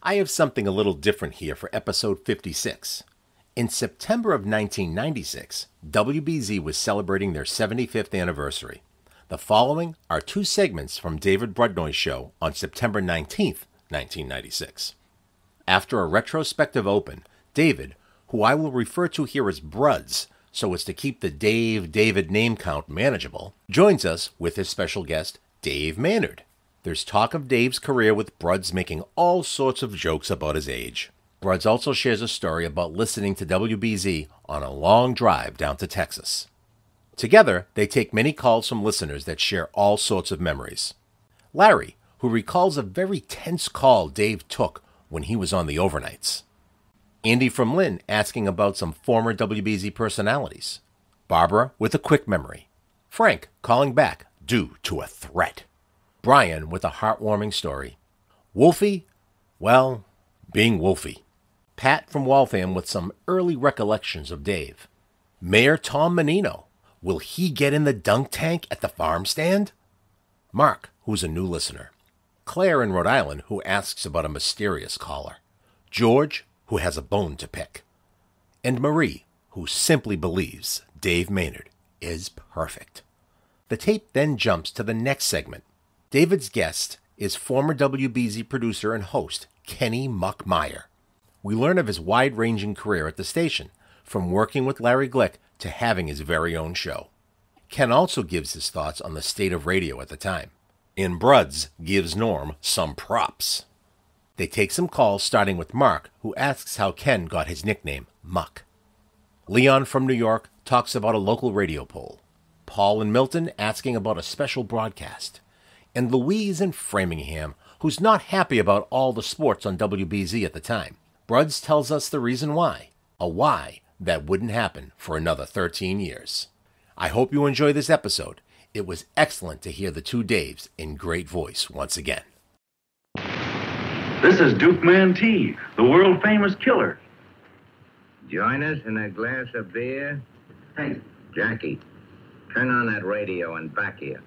I have something a little different here for episode 56. In September of 1996, WBZ was celebrating their 75th anniversary. The following are two segments from David Brudnoy's show on September 19th, 1996. After a retrospective open, David, who I will refer to here as Bruds, so as to keep the David name count manageable, joins us with his special guest, Dave Maynard. There's talk of Dave's career with Bruds making all sorts of jokes about his age. Bruds also shares a story about listening to WBZ on a long drive down to Texas. Together, they take many calls from listeners that share all sorts of memories. Larry, who recalls a very tense call Dave took when he was on the overnights. Andy from Lynn asking about some former WBZ personalities. Barbara with a quick memory. Frank calling back due to a threat. Brian with a heartwarming story. Wolfie, well, being Wolfie. Pat from Waltham with some early recollections of Dave. Mayor Tom Menino, will he get in the dunk tank at the farm stand? Mark, who's a new listener. Claire in Rhode Island, who asks about a mysterious caller. George, who has a bone to pick. And Marie, who simply believes Dave Maynard is perfect. The tape then jumps to the next segment. David's guest is former WBZ producer and host Kenny "Muck" Meyer. We learn of his wide-ranging career at the station, from working with Larry Glick to having his very own show. Ken also gives his thoughts on the state of radio at the time. And Bruds gives Norm some props. They take some calls, starting with Mark, who asks how Ken got his nickname, Muck. Leon from New York talks about a local radio poll. Paul in Milton asking about a special broadcast. And Louise in Framingham, who's not happy about all the sports on WBZ at the time. Bruds tells us the reason why. A why that wouldn't happen for another 13 years. I hope you enjoy this episode. It was excellent to hear the two Daves in great voice once again. This is Duke Mantee, the world-famous killer. Join us in a glass of beer? Hey. Jackie, turn on that radio and back here.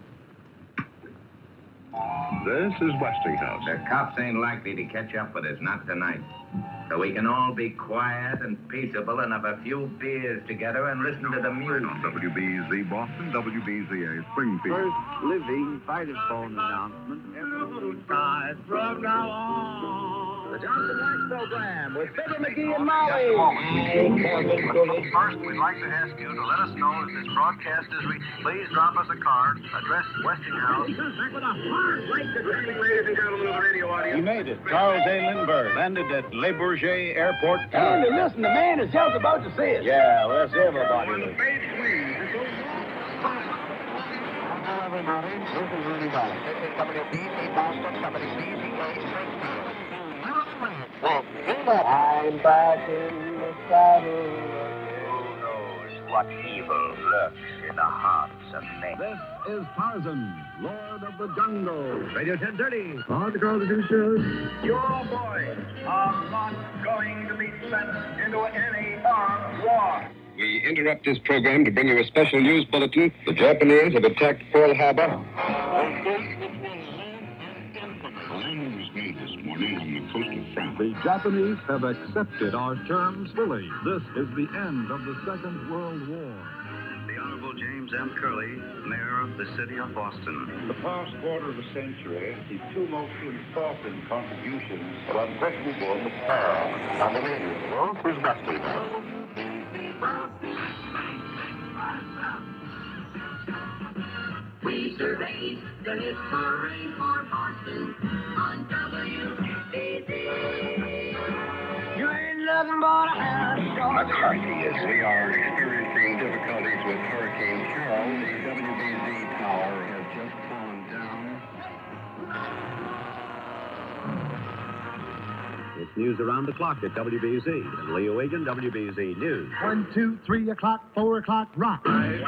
This is Westinghouse. The cops ain't likely to catch up with us, not tonight. So we can all be quiet and peaceable and have a few beers together and listen to the music. On WBZ Boston, WBZA Springfield. First living fighter phone announcement. Skies from now on. The Johnson Wax Program with Fibber McGee and Molly. First, we'd like to ask you to let us know if this broadcast is reached. Please drop us a card addressed Westinghouse. With a hard right to training, ladies and gentlemen of the radio audience. We made it. Charles A. Lindbergh landed at Le Bourget Airport. Hey, listen, the man is just about to say it. Yeah, let's everybody. This is Rudy Valley. This is WBZ Boston, WBZA Springfield. I'm back in the saddle. Who knows what evil lurks in the hearts of men? This is Tarzan, Lord of the Jungle. Radio 1030. On the call to do shows. Your boys are not going to be sent into any armed war. We interrupt this program to bring you a special news bulletin. The Japanese have attacked Pearl Harbor. Land was made this morning on the coast of France. The Japanese have accepted our terms fully. This is the end of the Second World War. The Honorable James M. Curley, Mayor of the City of Boston. The past quarter of a century, the two most important contributions are unquestionable on the radio. Who's Busty now? We surveyed the hit parade for Boston on WBZ. You ain't nothing but a house. McCarthy, as we are experiencing difficulties with Hurricane Carol, the WBZ tower has just fallen down. It's news around the clock at WBZ. And Leo Egan, WBZ News. 1, 2, 3 o'clock, 4 o'clock, rock. Yes,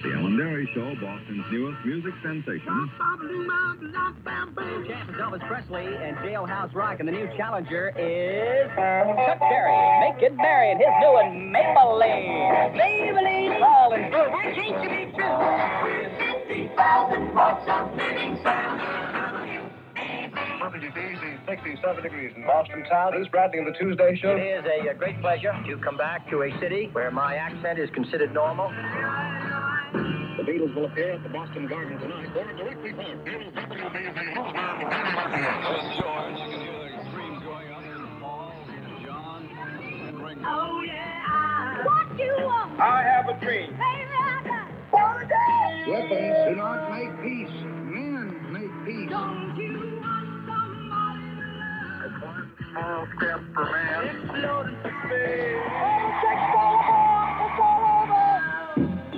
the Ellen Derry Show, Boston's newest music sensation. Champ is Elvis Presley and Jailhouse Rock, and the new challenger is Chuck Berry. Make it Berry and his new one, Maybelline. Maybelline falling through. That seems to be true. 50,000 watts of living sound. WBZ 67 degrees in Boston town. Bruce Bradley of the Tuesday Show. It is a great pleasure to come back to a city where my accent is considered normal. The Beatles will appear at the Boston Garden tonight. Or directly from George, you can hear the screams going on in the hall. Here's John and Ringo. Oh, yeah. What you want? I have a dream. Baby, I got Weapons do not make peace. Men make peace. Don't you want somebody to love? Small step for man. Exploded to space. Oh, sex all over.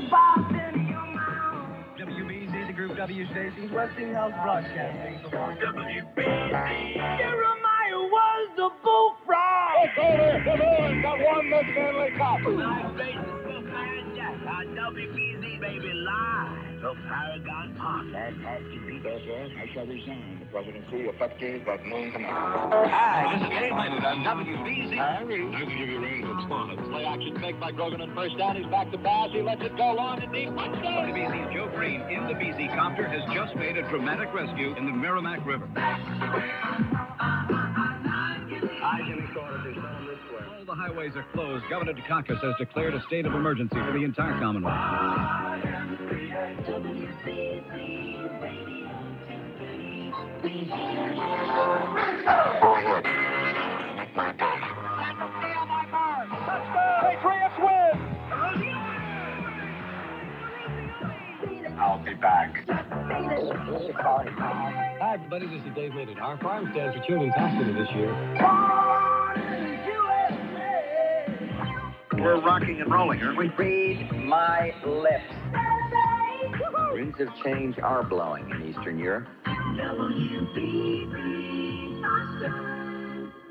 Boston, you're my own. WBZ, the Group W stations, Westinghouse Broadcasting. WBZ. Jeremiah was the bullfrog. The Lord that won the Stanley Cup. My face is Wolfman Jack on WBZ, baby, live from Paragon Park. That has to be that, I shall resign the presidency effective at noon tonight. Hi, this is Dave Maynard on WBZ. I will give you range of spots. Play action fake by Grogan and first down. He's back to pass. He lets it go long and deep. Touchdown. WBZ's Joe Green in the BZ Copter has just made a dramatic rescue in the Merrimack River. All the highways are closed. Governor Dukakis has declared a state of emergency for the entire Commonwealth. Go ahead. Make my day. Patriots win! I'll be back. Hi, everybody. This is Dave Maynard. Our farm stands for Children's Hospital this year. We're rocking and rolling, aren't we? Read my lips. Winds of change are blowing in Eastern Europe.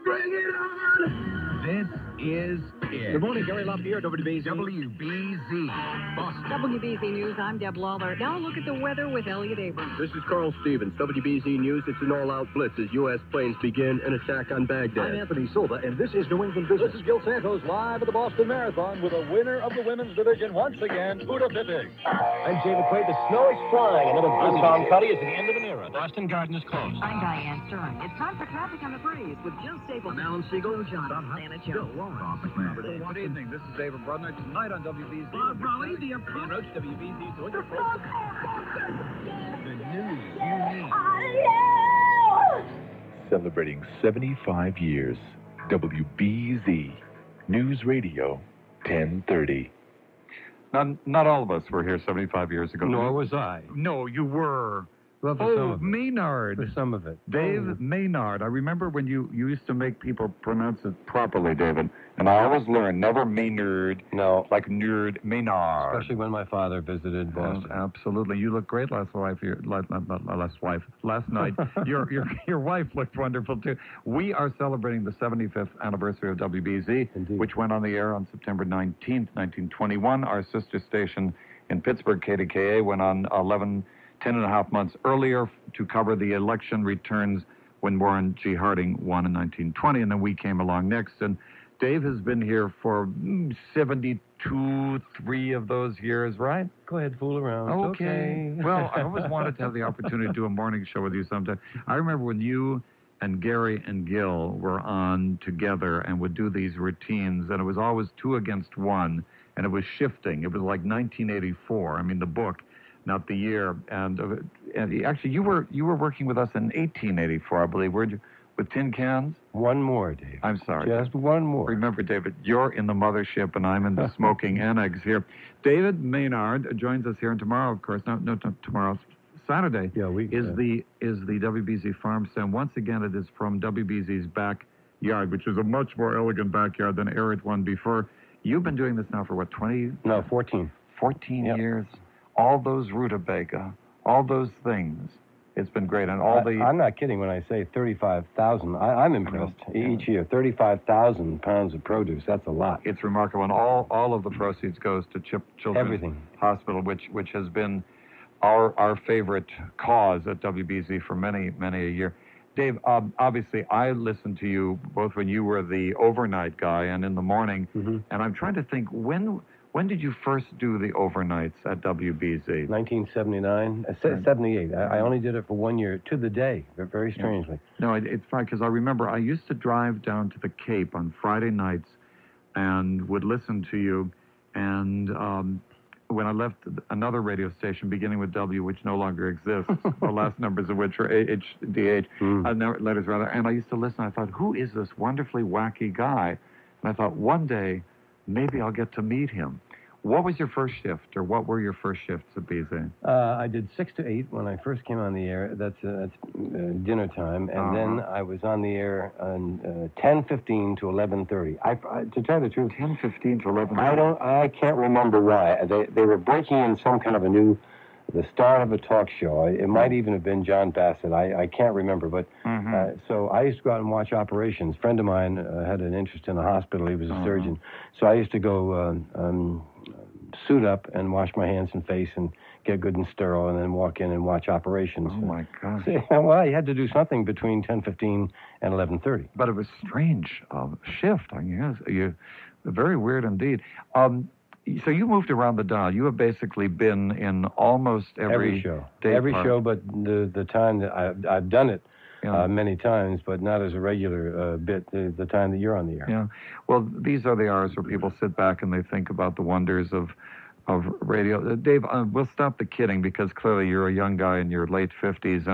Bring it on! This is it. Good morning, Gary LaPierre, WBZ. WBZ. Boston. WBZ News, I'm Deb Lawler. Now look at the weather with Elliot Abrams. This is Carl Stevens. WBZ News, it's an all-out blitz as U.S. planes begin an attack on Baghdad. I'm Anthony Silva, and this is New England Business. This is Gil Santos live at the Boston Marathon with a winner of the women's division once again, Buda Pippig. I'm Jay McQuaid. The snow is flying. Another I'm Tom Cuddy. It's the end of an era. Boston Garden is closed. I'm Diane Stern. It's time for Traffic on the Breeze with Jill Stapleton, Alan Siegel, Joe John, Santa Joe. Good evening. This is David Brudnoy. Tonight on WBZ. Bob Raleigh, the approach. WBZ. The news you need. Celebrating 75 years. WBZ. News Radio, 1030. Not all of us were here 75 years ago. Nor was I. No, you were. Well, for some of it. Maynard. For some of it. Dave Maynard. I remember when you used to make people pronounce it properly, David. And I always learned, never Maynard. No. Like nerd, Maynard. Especially when my father visited Boston. Absolutely. You look great last night. Your wife looked wonderful, too. We are celebrating the 75th anniversary of WBZ, Indeed. which went on the air on September 19th, 1921. Our sister station in Pittsburgh, KDKA, went on 10 and a half months earlier to cover the election returns when Warren G. Harding won in 1920, and then we came along next. And Dave has been here for 72, 3 of those years, right? Go ahead, fool around. Okay. Well, I always wanted to have the opportunity to do a morning show with you sometime. I remember when you and Gary and Gil were on together and would do these routines, and it was always 2 against 1, and it was shifting. It was like 1984. I mean, the book, not the year. And actually, you were working with us in 1884, I believe, weren't you? With tin cans? One more, Dave. I'm sorry. Just one more. Remember, David, you're in the mothership and I'm in the smoking annex here. David Maynard joins us here, and tomorrow, of course, no, tomorrow, Saturday, is the WBZ farm stand. Once again, it is from WBZ's backyard, which is a much more elegant backyard than Eric one before. You've been doing this now for what, 20? No, 14. 14 years. All those rutabaga, all those things. It's been great. And I'm not kidding when I say 35,000. I'm impressed each year. 35,000 pounds of produce. That's a lot. It's remarkable. And all of the proceeds goes to Children's Hospital, which has been our favorite cause at WBZ for many, many a year. Dave, obviously, I listened to you both when you were the overnight guy and in the morning, and I'm trying to think, when When did you first do the overnights at WBZ? 1979, 78. I only did it for 1 year, to the day, very strangely. No, it's fine, because I remember I used to drive down to the Cape on Friday nights and would listen to you. And when I left another radio station, beginning with W, which no longer exists, the last numbers of which are HDH, letters rather, and I used to listen. I thought, who is this wonderfully wacky guy? And I thought, one day, maybe I'll get to meet him. What was your first shift, or what were your first shifts at BZ? I did 6 to 8 when I first came on the air. That's dinner time, and then I was on the air on 10:15 to 11:30. To tell you the truth, 10:15 to 11:30. I can't remember why. They were breaking in some kind of the start of a talk show. It might even have been John Bassett. I can't remember, but so I used to go out and watch operations. A friend of mine had an interest in a hospital. He was a surgeon, so I used to go suit up and wash my hands and face and get good and sterile, and then walk in and watch operations. Oh my God! So, well, you had to do something between 10:15 and 11:30. But it was strange shift. I guess you very weird indeed. So you moved around the dial. You have basically been in almost every show. Day every part. show, but the time that I've done it many times, but not as a regular bit. The time that you're on the air. Yeah. Well, these are the hours where people sit back and they think about the wonders of radio. Dave, we'll stop the kidding, because clearly you're a young guy in your late 50s,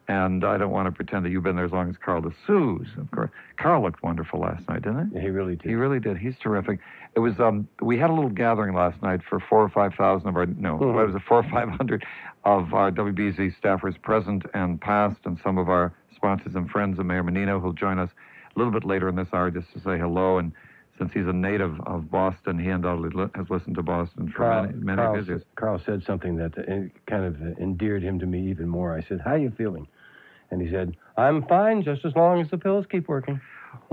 and I don't want to pretend that you've been there as long as Carl DeSouza, of course. Carl looked wonderful last night, didn't he? He really did. He really did. He's terrific. It was, we had a little gathering last night for 4,000 or 5,000 of our, what was it, 400 or 500 of our WBZ staffers present and past, and some of our sponsors and friends of Mayor Menino, who'll join us a little bit later in this hour just to say hello. And since he's a native of Boston, he undoubtedly has listened to Boston for many visits. Carl said something that kind of endeared him to me even more. I said, "How are you feeling?" And he said, "I'm fine, just as long as the pills keep working."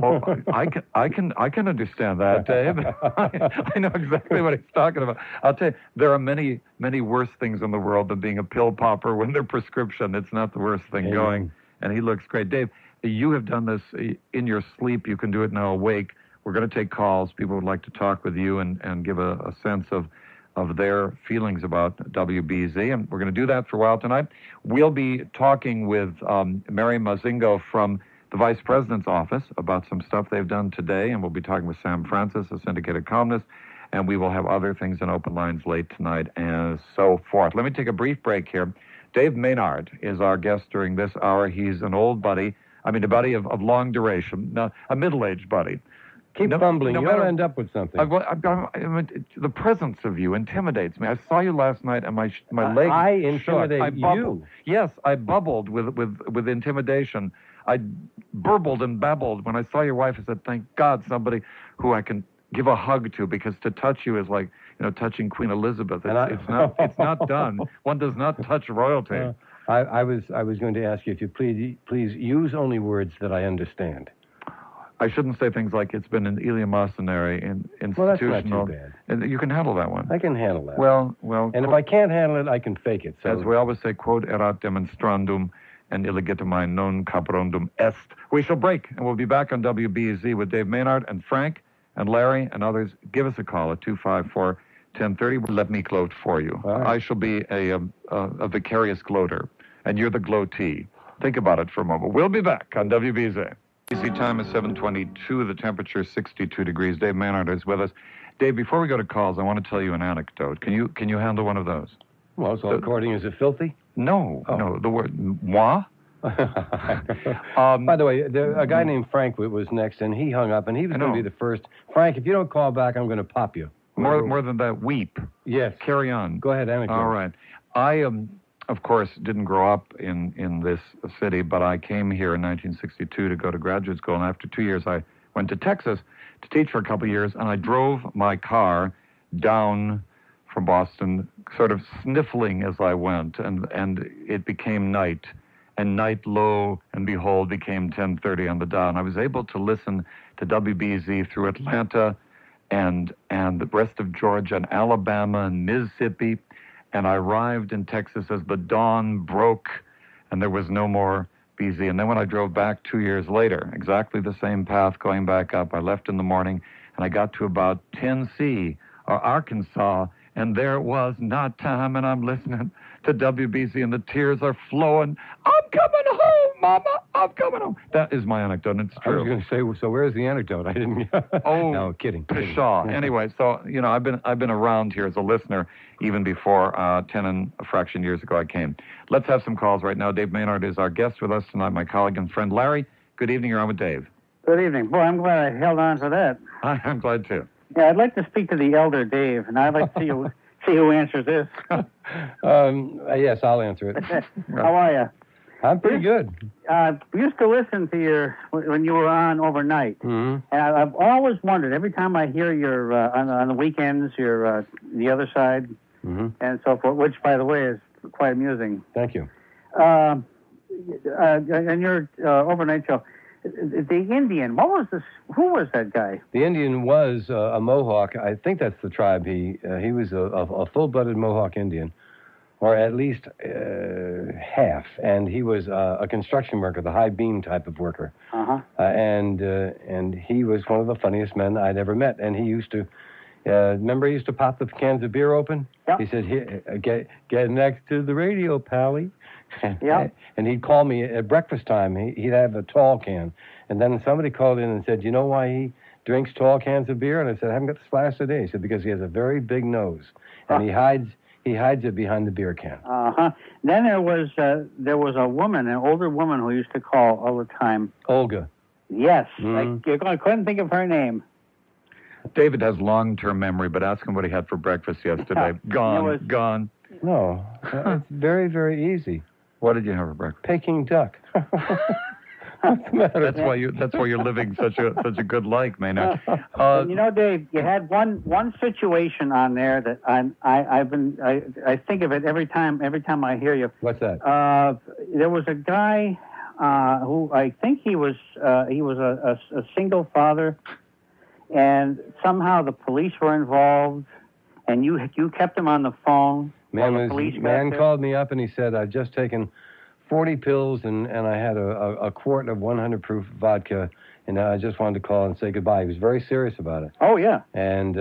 Oh, I can understand that, Dave. I know exactly what he's talking about. I'll tell you, there are many, many worse things in the world than being a pill popper when they're prescription. It's not the worst thing going. And he looks great. Dave, you have done this in your sleep. You can do it now awake. We're going to take calls. People would like to talk with you and give a sense of their feelings about WBZ, and we're going to do that for a while tonight. We'll be talking with Mary Mazingo from the Vice President's office about some stuff they've done today, and we'll be talking with Sam Francis, a syndicated columnist, and we will have other things in open lines late tonight and so forth. Let me take a brief break here. Dave Maynard is our guest during this hour. He's an old buddy, a buddy of long duration, a middle-aged buddy. Keep fumbling. You'll end up with something. The presence of you intimidates me. I saw you last night, and my legs. I intimidate you. Yes, I bubbled with intimidation. I burbled and babbled when I saw your wife. I said, "Thank God, somebody who I can give a hug to," because to touch you is like touching Queen Elizabeth. It's not done. One does not touch royalty. I was going to ask you if you please use only words that I understand. I shouldn't say things like it's been an eleemosynary institutional. Well, that's not too bad. And you can handle that one. I can handle that. Well. And if I can't handle it, I can fake it. So. As we always say, quod erat demonstrandum and illegitimae non caperondum est. We shall break, and we'll be back on WBZ with Dave Maynard and Frank and Larry and others. Give us a call at 254-1030. Let me gloat for you. Right. I shall be a vicarious gloater, and you're the gloatee. Think about it for a moment. We'll be back on WBZ. DC time is 7:22. The temperature is 62 degrees. Dave Maynard is with us. Dave, before we go to calls, I want to tell you an anecdote. Can you handle one of those? Well, so according, is it filthy? No. The word moi. By the way, a guy named Frank was next, and he hung up, and he was going to be the first. Frank, if you don't call back, I'm going to pop you. More than that, weep. Yes. Carry on. Go ahead, anecdote. All right. I of course, didn't grow up in this city, but I came here in 1962 to go to graduate school, and after 2 years, I went to Texas to teach for a couple of years, and I drove my car down from Boston, sort of sniffling as I went, and it became night, and night, lo and behold, became 10:30 on the dial, and I was able to listen to WBZ through Atlanta and the rest of Georgia and Alabama and Mississippi, and I arrived in Texas as the dawn broke, and there was no more BZ. And then when I drove back 2 years later, exactly the same path going back up, I left in the morning, and I got to about 10C or Arkansas, and there was not time, and I'm listening to WBZ, and the tears are flowing. I'm coming home, Mama. I'm coming home. That is my anecdote, and it's true. I was going to say, so where's the anecdote? I didn't. Oh, no, kidding. Pshaw. Anyway, so I've been around here as a listener even before 10 and a fraction years ago I came. Let's have some calls right now. Dave Maynard is our guest with us tonight. My colleague and friend Larry. Good evening. You're on with Dave. Good evening. Boy, I'm glad I held on to that. I'm glad too. Yeah, I'd like to speak to the elder Dave, and I'd like to see who answers this. Yes, I'll answer it. How are you? I'm pretty good. We used to listen to when you were on overnight, and I've always wondered every time I hear your on the weekends, your the other side, and so forth, which by the way is quite amusing. Thank you. And your overnight show. The Indian, what was this? Who was that guy? The Indian was a Mohawk. I think that's the tribe. He was a full-blooded Mohawk Indian, or at least half. And he was a construction worker, the high beam type of worker. And he was one of the funniest men I'd ever met. And he used to, remember, he used to pop the cans of beer open. Yep. He said, "Here, get next to the radio, Pally." Yeah. And he'd call me at breakfast time. He'd have a tall can. And then somebody called in and said, "You know why he drinks tall cans of beer?" And I said, "I haven't got the slightest idea." He said, "Because he has a very big nose. And he hides it behind the beer can." Then there was a woman, an older woman who used to call all the time. Olga. Yes. I couldn't think of her name. David has long-term memory, but ask him what he had for breakfast yesterday. Gone. No. It's very, very easy. What did you have for breakfast? Peking duck. What's the matter? That's why you're living such a good life, Maynard. Dave, you had one situation on there that I think of it every time I hear you. What's that? There was a guy who I think he was a single father, and somehow the police were involved, and you kept him on the phone. Man called me up and he said, "I've just taken 40 pills and I had a quart of 100 proof vodka, and I just wanted to call and say goodbye." He was very serious about it. Oh, yeah. And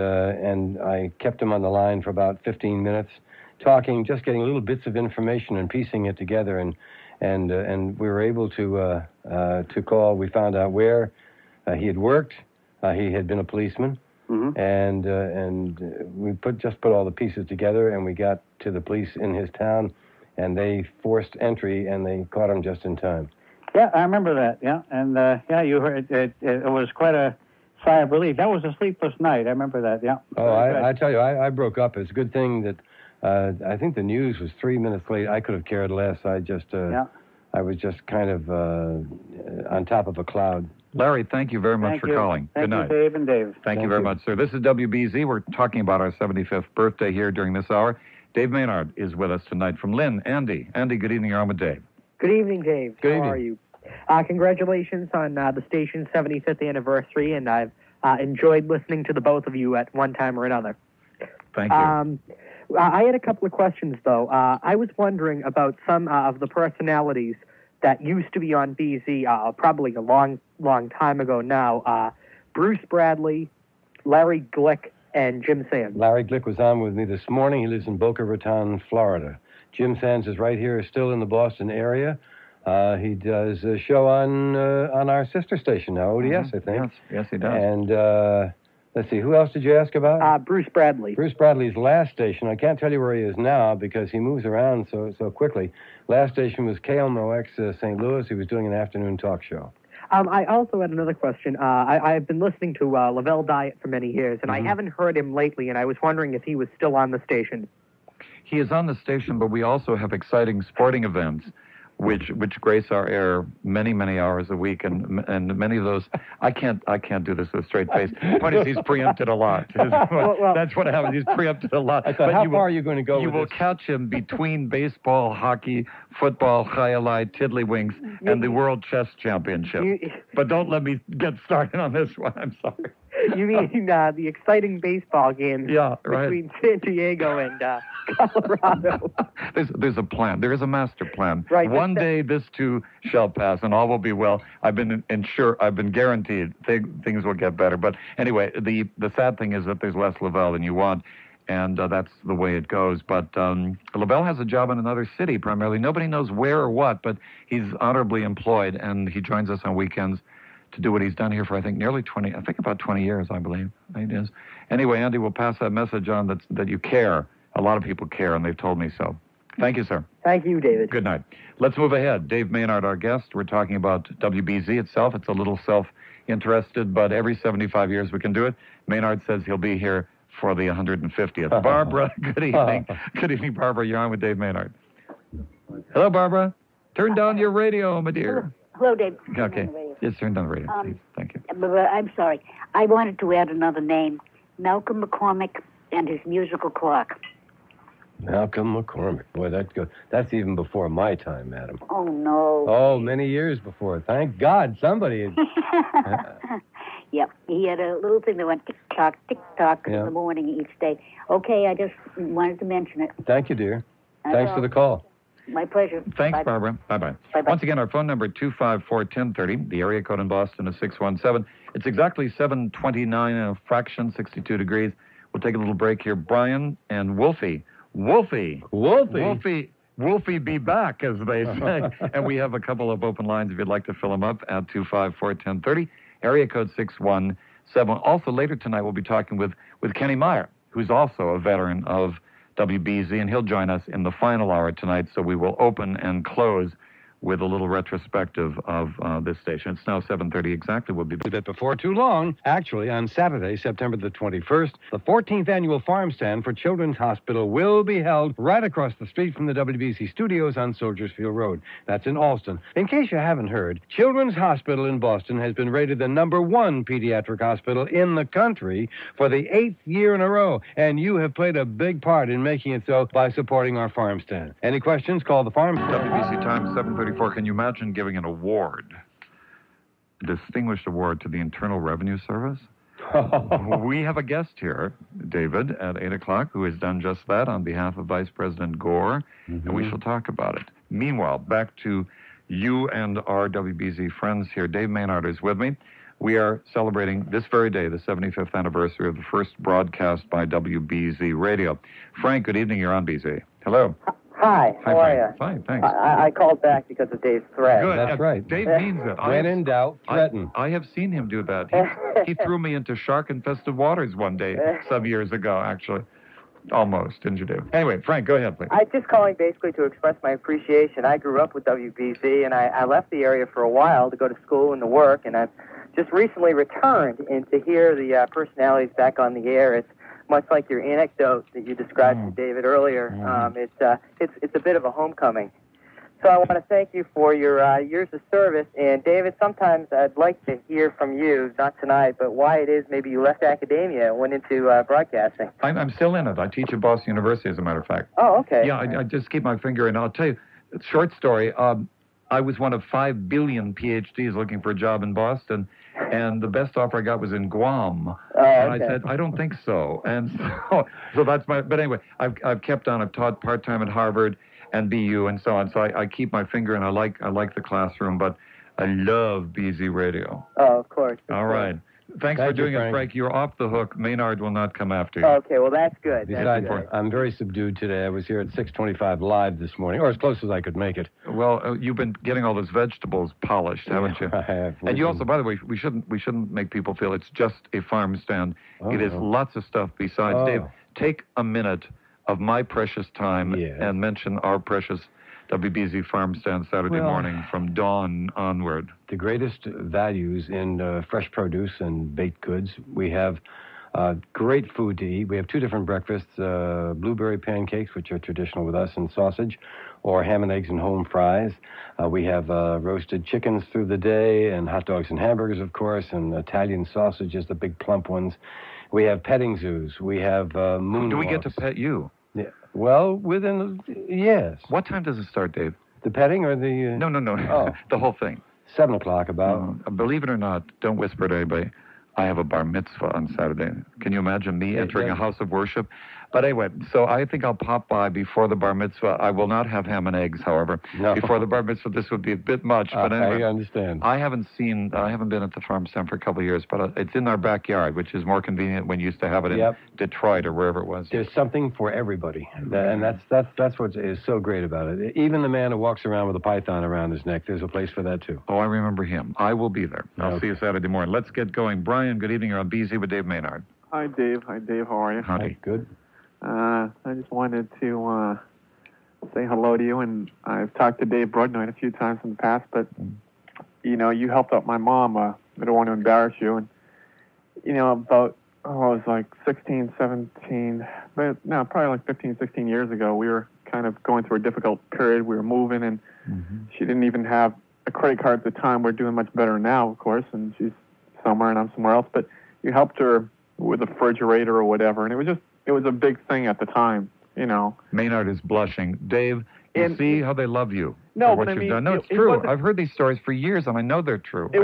I kept him on the line for about 15 minutes, talking, just getting little bits of information and piecing it together, and we were able to call. We found out where he had worked. He had been a policeman. And we put all the pieces together, and we got to the police in his town, and they forced entry, and they caught him just in time. Yeah, I remember that. Yeah, and you heard it was quite a sigh of relief. That was a sleepless night. I remember that. Yeah. Oh, I tell you, I broke up. It's a good thing that I think the news was 3 minutes late. I could have cared less. I was just kind of on top of a cloud. Larry, thank you very much for calling. Good night. Thank you, Dave and Dave. Thank you very much, sir. This is WBZ. We're talking about our 75th birthday here during this hour. Dave Maynard is with us tonight from Lynn. Andy, good evening. You're on with Dave. Good evening, Dave. Good How evening. are you? Congratulations on the station's 75th anniversary, and I've enjoyed listening to the both of you at one time or another. Thank you. I had a couple of questions, though. I was wondering about some of the personalities that used to be on BZ probably a long time ago now. Bruce Bradley, Larry Glick, and Jim Sands. Larry Glick was on with me this morning. He lives in Boca Raton, Florida. Jim Sands is right here, still in the Boston area. He does a show on our sister station now, ODS, I think. Yes, he does. And let's see, who else did you ask about? Bruce Bradley. Bruce Bradley's last station. I can't tell you where he is now because he moves around so quickly. Last station was KMOX St. Louis. He was doing an afternoon talk show. I also had another question. I've been listening to Lavelle Diet for many years, and I haven't heard him lately, and I was wondering if he was still on the station. He is on the station, but we also have exciting sporting events which grace our air many hours a week, and many of those I can't do this with a straight face. The point is, he's preempted a lot. That's what happens. He's preempted a lot. I thought, how far are you going to go? You will catch him between baseball, hockey, football, chayalai, tiddlywinks, and the World Chess Championship. But don't let me get started on this one. I'm sorry. You mean the exciting baseball games between San Diego and Colorado. There's a plan. There is a master plan. Right. One day this too shall pass, and all will be well. I've been guaranteed things will get better. But anyway, the sad thing is that there's less Lavelle than you want, and that's the way it goes. But Lavelle has a job in another city primarily. Nobody knows where or what, but he's honorably employed, and he joins us on weekends to do what he's done here for, I think, about 20 years, I believe it is. Anyway, Andy, we'll pass that message on that you care. A lot of people care, and they've told me so. Thank you, sir. Thank you, David. Good night. Let's move ahead. Dave Maynard, our guest. We're talking about WBZ itself. It's a little self-interested, but every 75 years we can do it. Maynard says he'll be here for the 150th. Barbara, good evening. Good evening, Barbara. You're on with Dave Maynard. Hello, Barbara. Turn down your radio, my dear. Hello, Dave. Okay. Yes, turn down the radio, please. Thank you. I'm sorry. I wanted to add another name. Malcolm McCormick and his musical clock. Malcolm McCormick. Boy, that's good. That's even before my time, madam. Oh, no. Oh, many years before. Thank God somebody... Yep. He had a little thing that went tick-tock in the morning each day. Okay, I just wanted to mention it. Thank you, dear. Thanks for the call. My pleasure. Thanks, Bye. Barbara. Bye-bye. Bye-bye. Once again, our phone number 254-1030. The area code in Boston is 617. It's exactly 7:29 and a fraction, 62 degrees. We'll take a little break here. Brian and Wolfie, be back, as they say. And we have a couple of open lines if you'd like to fill them up at 254-1030. Area code 617. Also, later tonight, we'll be talking with Kenny Meyer, who's also a veteran of WBZ, and he'll join us in the final hour tonight, so we will open and close with a little retrospective of this station. It's now 7:30 exactly. We'll be back before too long. Actually, on Saturday, September the 21st, the 14th annual farm stand for Children's Hospital will be held right across the street from the WBC studios on Soldiers Field Road. That's in Alston. In case you haven't heard, Children's Hospital in Boston has been rated the #1 pediatric hospital in the country for the 8th year in a row, and you have played a big part in making it so by supporting our farm stand. Any questions? Call the farm stand. WBC time 7:34. Can you imagine giving an award, a distinguished award to the Internal Revenue Service? We have a guest here, David, at 8 o'clock, who has done just that on behalf of Vice President Gore, and we shall talk about it. Meanwhile, back to you and our WBZ friends here. Dave Maynard is with me. We are celebrating this very day, the 75th anniversary of the first broadcast by WBZ Radio. Frank, good evening. You're on BZ. Hello. Hi, how are you? Fine, thanks. I called back because of Dave's threat. Good. That's right. Dave means it. When in doubt, threaten. I have seen him do that. He threw me into shark-infested waters one day, some years ago, actually. Almost, didn't you, Dave? Anyway, Frank, go ahead, please. I'm just calling basically to express my appreciation. I grew up with WBZ, and I left the area for a while to go to school and to work, and I've just recently returned, and to hear the personalities back on the air, it's much like your anecdote that you described to David earlier. It's a bit of a homecoming. So I want to thank you for your years of service. And David, sometimes I'd like to hear from you, not tonight, but why it is maybe you left academia and went into broadcasting. I'm still in it. I teach at Boston University, as a matter of fact. Oh, okay. Yeah, I just keep my finger in. I'll tell you, short story. I was one of 5 billion PhDs looking for a job in Boston, and the best offer I got was in Guam. And I said, I don't think so. And so that's my. But anyway, I've kept on. I've taught part-time at Harvard and BU and so on. So I keep my finger, and I like the classroom, but I love BZ Radio. Oh, of course. All right. Thanks for doing it, Frank. You're off the hook. Maynard will not come after you. Okay, well, that's good. Besides, I'm very subdued today. I was here at 6:25 live this morning, or as close as I could make it. Well, you've been getting all those vegetables polished, haven't you? I have. And you also, by the way, we shouldn't make people feel it's just a farm stand. It is lots of stuff besides. Dave, take a minute of my precious time and mention our precious WBZ farm stand Saturday morning from dawn onward. The greatest values in fresh produce and baked goods. We have great food to eat. We have 2 different breakfasts, blueberry pancakes, which are traditional with us, and sausage, or ham and eggs and home fries. We have roasted chickens through the day, and hot dogs and hamburgers, of course, and Italian sausages, the big plump ones. We have petting zoos. We have moonwalks. Do we get to pet you? Yeah. Well, yes. What time does it start, Dave? The petting or the... No. Oh. The whole thing. 7 o'clock about. Believe it or not, don't whisper to anybody. I have a bar mitzvah on Saturday. Can you imagine me entering a house of worship? But anyway, so I think I'll pop by before the bar mitzvah. I will not have ham and eggs, however. No. Before the bar mitzvah, this would be a bit much. But anyway, I understand. I haven't been at the farm stand for a couple of years, but it's in our backyard, which is more convenient when you used to have it in Detroit or wherever it was. There's something for everybody, and that's what is so great about it. Even the man who walks around with a python around his neck, there's a place for that too. Oh, I remember him. I will be there. I'll see you Saturday morning. Let's get going. Brian, good evening. You're on BZ with Dave Maynard. Hi, Dave. How are you? Howdy. Good. I just wanted to say hello to you, and I've talked to David Brudnoy a few times in the past, but, you know, you helped out my mom. I don't want to embarrass you, and, you know, about, I was like 16, 17, but no, probably like 15, 16 years ago, we were kind of going through a difficult period. We were moving, and she didn't even have a credit card at the time. We're doing much better now, of course, and she's somewhere and I'm somewhere else, but you helped her with a refrigerator or whatever, and it was a big thing at the time, you know. Maynard is blushing. Dave, you see how they love you. No, but I mean, done. No, it's true. I've heard these stories for years, and I know they're true. It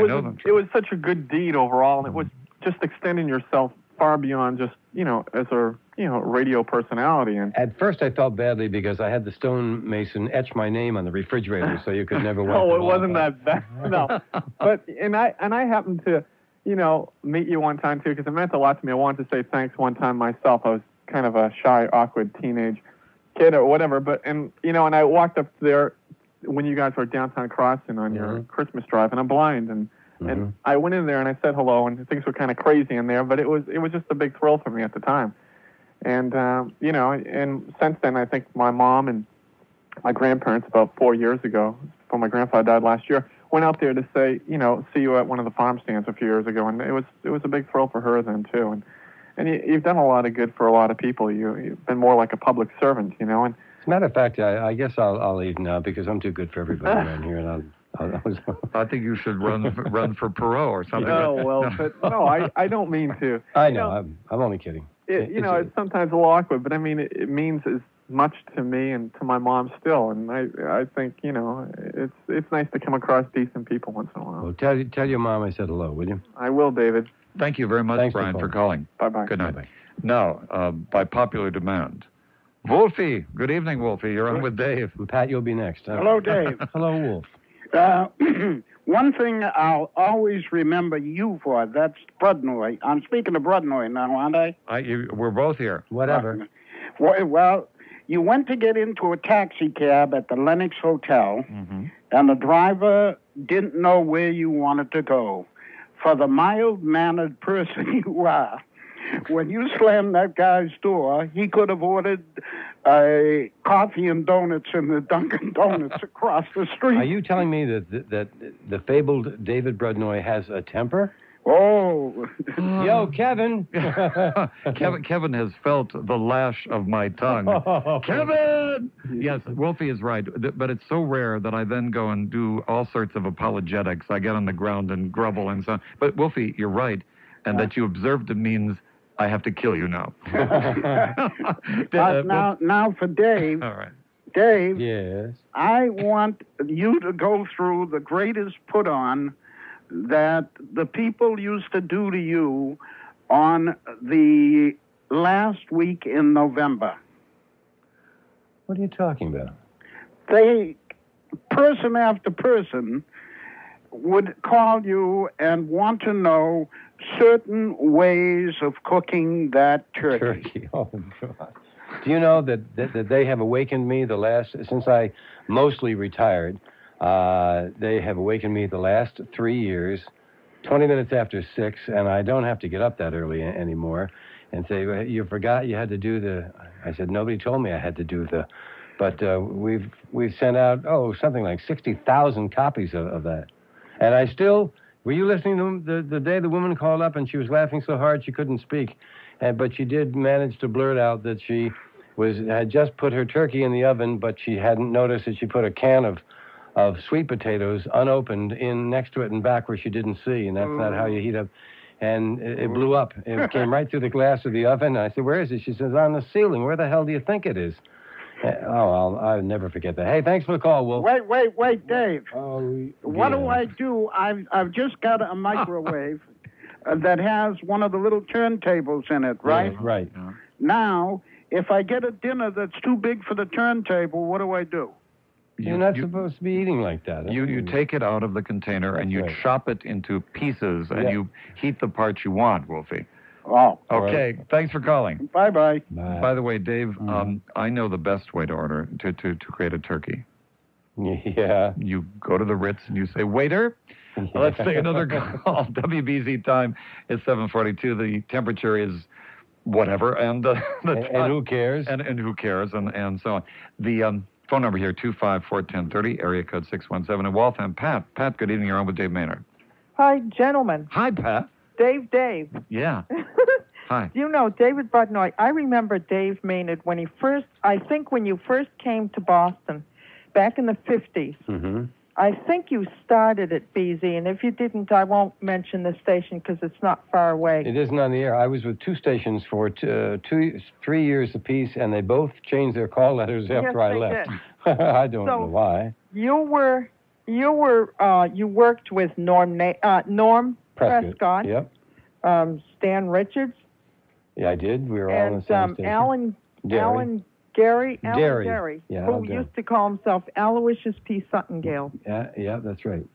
was such a good deed overall, and it was just extending yourself far beyond just, you know, as a, you know, radio personality. And at first I felt badly because I had the stonemason etch my name on the refrigerator so you could never wipe No, it it wasn't that bad. No. But, and I happened to, you know, meet you one time, too, because it meant a lot to me. I wanted to say thanks one time myself. I was kind of a shy, awkward teenage kid or whatever. But, and, you know, and I walked up there when you guys were downtown crossing on your Christmas drive, and I'm blind. And I went in there and I said hello, and things were kind of crazy in there, but it was just a big thrill for me at the time. And, you know, and since then, I think my mom and my grandparents, about 4 years ago, before my grandfather died last year, went out there to say, you know, see you at one of the farm stands a few years ago, and it was a big thrill for her then too. And you've done a lot of good for a lot of people. You've been more like a public servant, you know. And as a matter of fact, I guess I'll leave now because I'm too good for everybody around here, and I think you should run for Perot or something. No, well, but no, I don't mean to. I know, I'm only kidding. You know, it's sometimes a little awkward, but I mean, it means as much to me and to my mom still, and I think, you know, it's nice to come across decent people once in a while. Well, tell your mom I said hello, will you? I will, David. Thank you very much, Brian, for calling. Bye-bye. Good night. Bye-bye. Now, by popular demand, Wolfie. Good evening, Wolfie. You're on with Dave. Pat, you'll be next. Hello, Dave. Hello, Wolf. One thing I'll always remember you for, that's Brudnoy. I'm speaking to Brudnoy now, aren't I? We're both here. Whatever. Well, you went to get into a taxi cab at the Lenox Hotel, and the driver didn't know where you wanted to go. For the mild-mannered person you are, when you slammed that guy's door, he could have ordered a coffee and donuts in the Dunkin' Donuts across the street. Are you telling me that the fabled David Brudnoy has a temper? Oh. Yo, Kevin. Kevin has felt the lash of my tongue. Kevin! Yes, Wolfie is right. But it's so rare that I then go and do all sorts of apologetics. I get on the ground and grumble and so on. But Wolfie, you're right. And that you observed it means I have to kill you now. Now for Dave. All right. Dave. Yes. I want you to go through the greatest put-on that the people used to do to you on the last week in November. What are you talking about? Person after person would call you and want to know certain ways of cooking that turkey. Oh, God. Do you know that they have awakened me since I mostly retired, they have awakened me the last 3 years, 20 minutes after 6, and I don't have to get up that early anymore, and say, well, you forgot you had to do I said, nobody told me I had to do but we've sent out, something like 60,000 copies of that. And I still, were you listening to the day the woman called up and she was laughing so hard she couldn't speak, but she did manage to blurt out that she had just put her turkey in the oven, but she hadn't noticed that she put a can of sweet potatoes unopened in next to it and back where she didn't see, and that's not how you heat up. And it blew up. It came right through the glass of the oven. And I said, where is it? She says, on the ceiling. Where the hell do you think it is? I'll never forget that. Hey, thanks for the call, Wolf. Wait, Dave. What do I do? I've just got a microwave. that has one of the little turntables in it, right? Yeah, right. Now, if I get a dinner that's too big for the turntable, what do I do? You're not supposed to be eating like that. You take it out of the container and you right. chop it into pieces and you heat the parts you want, Wolfie. Oh. Okay, thanks for calling. Bye-bye. By the way, Dave, I know the best way to order, to create a turkey. Yeah. You go to the Ritz and you say, waiter, let's take another call. WBZ time is 7:42. The temperature is whatever. And who cares? And who cares, and so on. The phone number here, 254-1030, area code 617 in Waltham. Pat, good evening. You're on with Dave Maynard. Hi, gentlemen. Hi, Pat. Dave. Yeah. Hi. You know, David Brudnoy, I remember Dave Maynard when you first came to Boston back in the 50s. Mm-hmm. I think you started at BZ, and if you didn't, I won't mention the station because it's not far away. It isn't on the air. I was with two stations for 3 years apiece, and they both changed their call letters after I left. I don't know why. You worked with Norm Prescott. Yep. Stan Richards. Yeah, I did. We were all in the same station. Alan Gary, yeah, who used to call himself Aloysius P. Suttengale. Yeah, that's right.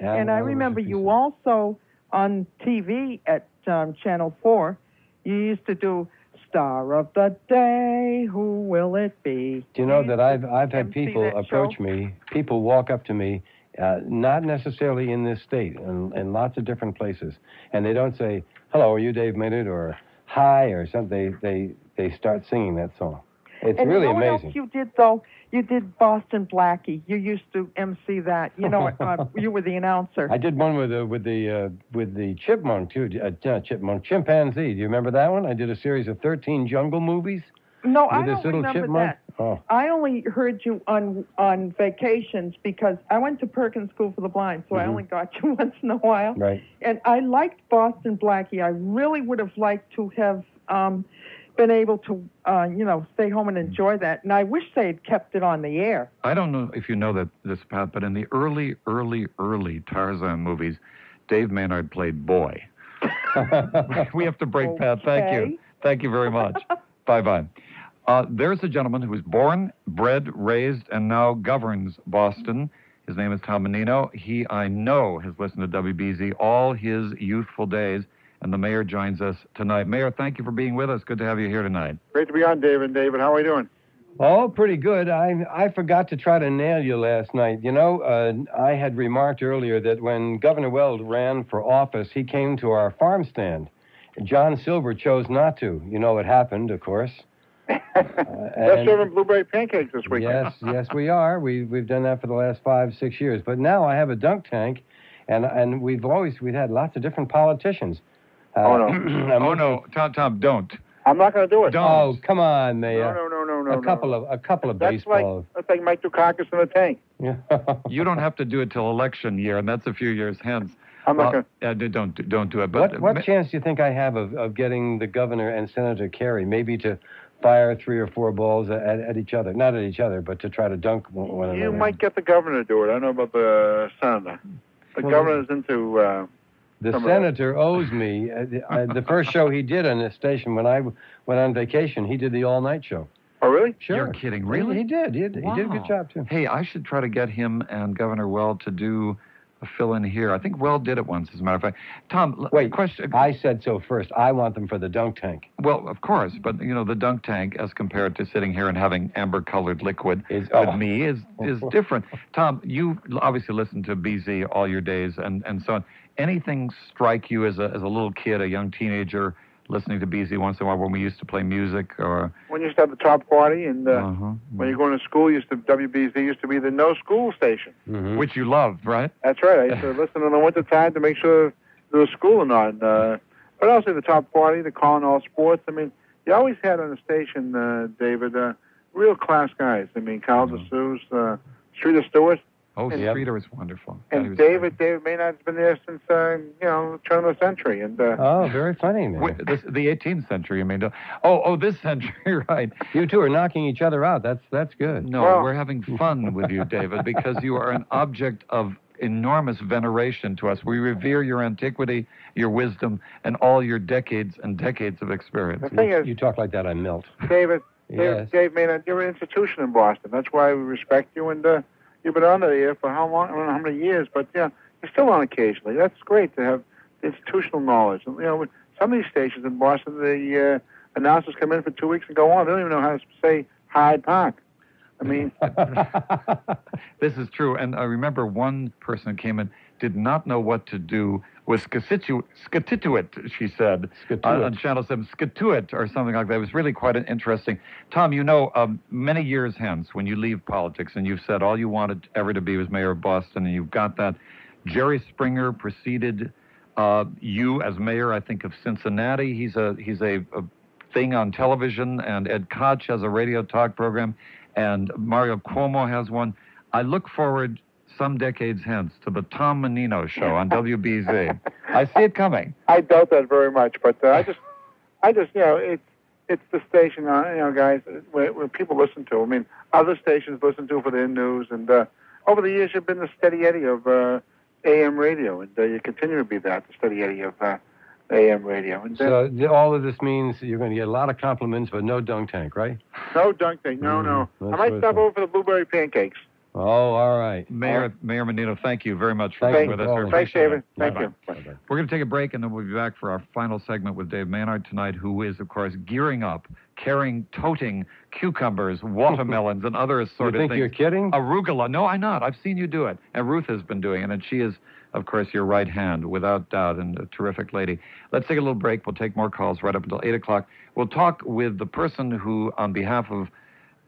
And I remember you also on TV at Channel 4, you used to do Star of the Day, who will it be? Do you know that I've had people approach me, people walk up to me, not necessarily in this state, in lots of different places, and they don't say, hello, are you Dave Maynard, or hi, or something. They start singing that song. It's really amazing. What else you did, though? You did Boston Blackie. You used to MC that. You know, you were the announcer. I did one with the chipmunk too. Chimpanzee. Do you remember that one? I did a series of 13 jungle movies. No, I with don't this little remember chipmunk. that. Oh. I only heard you on vacations because I went to Perkins School for the Blind, so I only got you once in a while. Right. And I liked Boston Blackie. I really would have liked to have been able to, stay home and enjoy that. And I wish they had kept it on the air. I don't know if you know this, Pat, but in the early Tarzan movies, Dave Maynard played boy. We have to break, Pat. Thank you. Thank you very much. Bye-bye. There's a gentleman who was born, bred, raised, and now governs Boston. His name is Tom Menino. He, I know, has listened to WBZ all his youthful days. And the mayor joins us tonight. Mayor, thank you for being with us. Good to have you here tonight. Great to be on, David. David, how are you doing? Oh, pretty good. I forgot to try to nail you last night. You know, I had remarked earlier that when Governor Weld ran for office, he came to our farm stand. John Silver chose not to. You know what happened, of course. We're serving blueberry pancakes this weekend. Yes, we are. We've done that for the last 5-6 years. But now I have a dunk tank, and we've had lots of different politicians. Oh no, Tom, don't. I'm not going to do it. Don't. Oh, come on, Mayor. No. A couple of baseballs. That's like Mike Dukakis in the tank. You don't have to do it till election year, and that's a few years hence. I'm not going to. Don't do it. But what chance do you think I have of getting the governor and Senator Kerry maybe to fire 3 or 4 balls at each other? Not at each other, but to try to dunk one another. You might get the governor to do it. I don't know about the senator. The governor's into... The senator owes me. The first show he did on this station when I went on vacation, he did the all-night show. Oh, really? Sure. You're kidding. Really? He did. He did a good job, too. Hey, I should try to get him and Governor Weld to do a fill-in here. I think Weld did it once, as a matter of fact. Tom, wait, question. I said so first. I want them for the dunk tank. Well, of course, but, the dunk tank, as compared to sitting here and having amber-colored liquid with me, is different. Tom, you obviously listened to BZ all your days and so on. Anything strike you as a little kid, a young teenager, listening to BZ once in a while when we used to play music? Or when you used to have the top party, and when you're going to school, WBZ used to be the no-school station. Mm-hmm. Which you loved, right? That's right. I used to listen in the wintertime to make sure there was school or not. But also the top party, the calling all sports. I mean, you always had on the station, David, real class guys. I mean, Carl DeSouza, Streeter Stewart. Oh, Streeter is wonderful. And David Maynard's been there since, turn of the century. And oh, very funny, man. The 18th century, you mean? Oh, this century, right. You two are knocking each other out. That's good. No, we're having fun with you, David, because you are an object of enormous veneration to us. We revere your antiquity, your wisdom, and all your decades and decades of experience. The thing is, you talk like that, I melt. David, Yes. Dave Maynard, you're an institution in Boston. That's why we respect you, and you've been on the air for how long? I don't know how many years, but yeah, you're still on occasionally. That's great to have institutional knowledge. And, some of these stations in Boston, the announcers come in for 2 weeks and go on. They don't even know how to say Hyde Park. I mean, this is true. And I remember one person who came in, did not know what to do, was scatituate, she said, on Channel 7, scatuate or something like that. It was really quite interesting. Tom, many years hence, when you leave politics and you've said all you wanted ever to be was mayor of Boston, and you've got that, Jerry Springer preceded you as mayor, I think, of Cincinnati. He's a thing on television, and Ed Koch has a radio talk program, and Mario Cuomo has one. I look forward some decades hence to the Tom Menino show on WBZ. I see it coming. I doubt that very much, but I just, it's the station, guys, where people listen to. I mean, other stations listen to for their news, and over the years, you've been the steady Eddie of AM radio, and you continue to be that, the steady Eddie of AM radio. And so all of this means you're going to get a lot of compliments, but no dunk tank, right? No dunk tank, no. I might stop over for the blueberry pancakes. Oh, all right. Mayor Menino, thank you very much for being with us. Thanks, David. Thank you. We're going to take a break, and then we'll be back for our final segment with Dave Maynard tonight, who is, of course, gearing up, toting cucumbers, watermelons, and other assorted things. You think you're kidding? Arugula. No, I'm not. I've seen you do it. And Ruth has been doing it, and she is, of course, your right hand, without doubt, and a terrific lady. Let's take a little break. We'll take more calls right up until 8 o'clock. We'll talk with the person who, on behalf of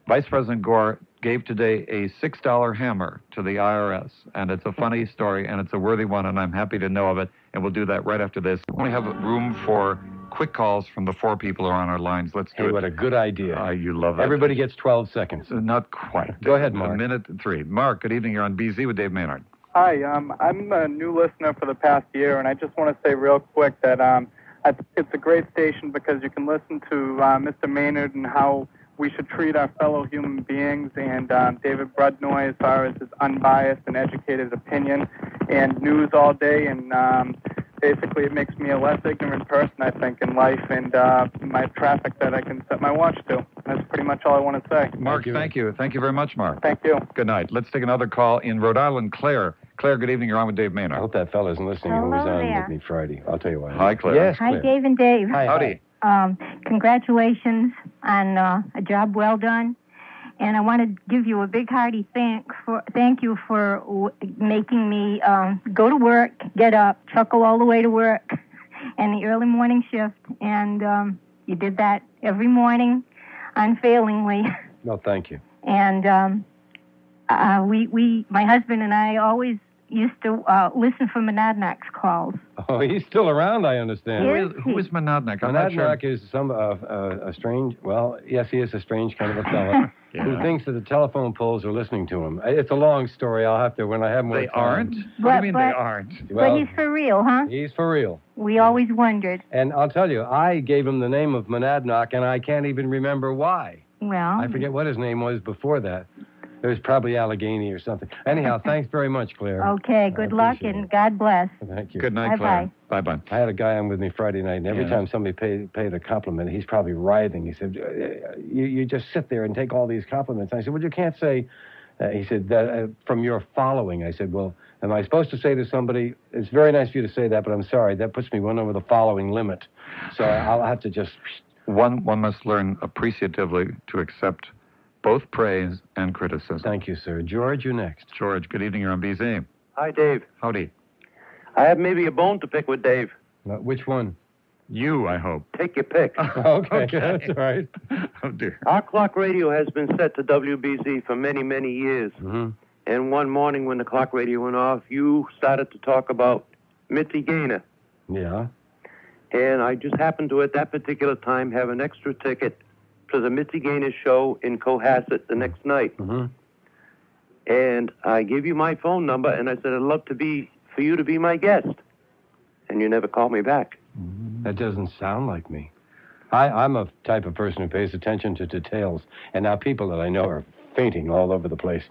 Vice President Gore, gave today a $6 hammer to the IRS. And it's a funny story, and it's a worthy one, and I'm happy to know of it. And we'll do that right after this. We only have room for quick calls from the 4 people who are on our lines. Let's do it. What a good idea. You love it. Everybody gets 12 seconds. Not quite. Go ahead, Mark. A minute and 3. Mark, good evening. You're on BZ with Dave Maynard. Hi, I'm a new listener for the past year, and I just want to say real quick that it's a great station because you can listen to Mr. Maynard and how we should treat our fellow human beings, and David Brudnoy as far as his unbiased and educated opinion, and news all day, and basically it makes me a less ignorant person, I think, in life, and my traffic that I can set my watch to. That's pretty much all I want to say. Mark, thank you. Thank you very much, Mark. Thank you. Good night. Let's take another call in Rhode Island. Claire, good evening. You're on with Dave Maynard. I hope that fella isn't listening. Who was on with me Friday. I'll tell you why. Hi, Claire. Yes, Hi, Claire. Dave and Dave. Hi. Howdy. Congratulations on a job well done. And I want to give you a big hearty thank you for making me go to work, get up, chuckle all the way to work, and the early morning shift. And you did that every morning, unfailingly. No, thank you. And my husband and I always used to listen for Monadnock's calls. Oh, he's still around, I understand. Who is Monadnock? I'm not sure. Monadnock is a strange, well, yes, he is a strange kind of a fellow who thinks that the telephone poles are listening to him. It's a long story. I'll have to, when I have more time. They aren't? What do you mean they aren't? Well, but he's for real, huh? He's for real. We always wondered. And I'll tell you, I gave him the name of Monadnock, and I can't even remember why. Well. I forget what his name was before that. It was probably Allegheny or something. Anyhow, thanks very much, Claire. Okay, good luck and God bless. Thank you. Good night, Claire. Bye-bye. I had a guy on with me Friday night, and every time somebody paid a compliment, he's probably writhing. He said, you just sit there and take all these compliments. I said, well, you can't say, he said, from your following. I said, well, am I supposed to say to somebody, it's very nice of you to say that, but I'm sorry, that puts me one over the following limit. So I'll have to just... One must learn appreciatively to accept both praise and criticism. Thank you, sir. George, you next. George, good evening. You're on BZ. Hi, Dave. Howdy. I have maybe a bone to pick with Dave. Which one? You, I hope. Take your pick. Okay, that's right. Oh, dear. Our clock radio has been set to WBZ for many, many years. Mm-hmm. And one morning when the clock radio went off, you started to talk about Mitzi Gaynor. Yeah. And I just happened to, at that particular time, have an extra ticket to the Mitzi Gaynor show in Cohasset the next night. Mm-hmm. And I gave you my phone number, and I said, I'd love for you to be my guest. And you never called me back. That doesn't sound like me. I'm a type of person who pays attention to details, and now people that I know are fainting all over the place.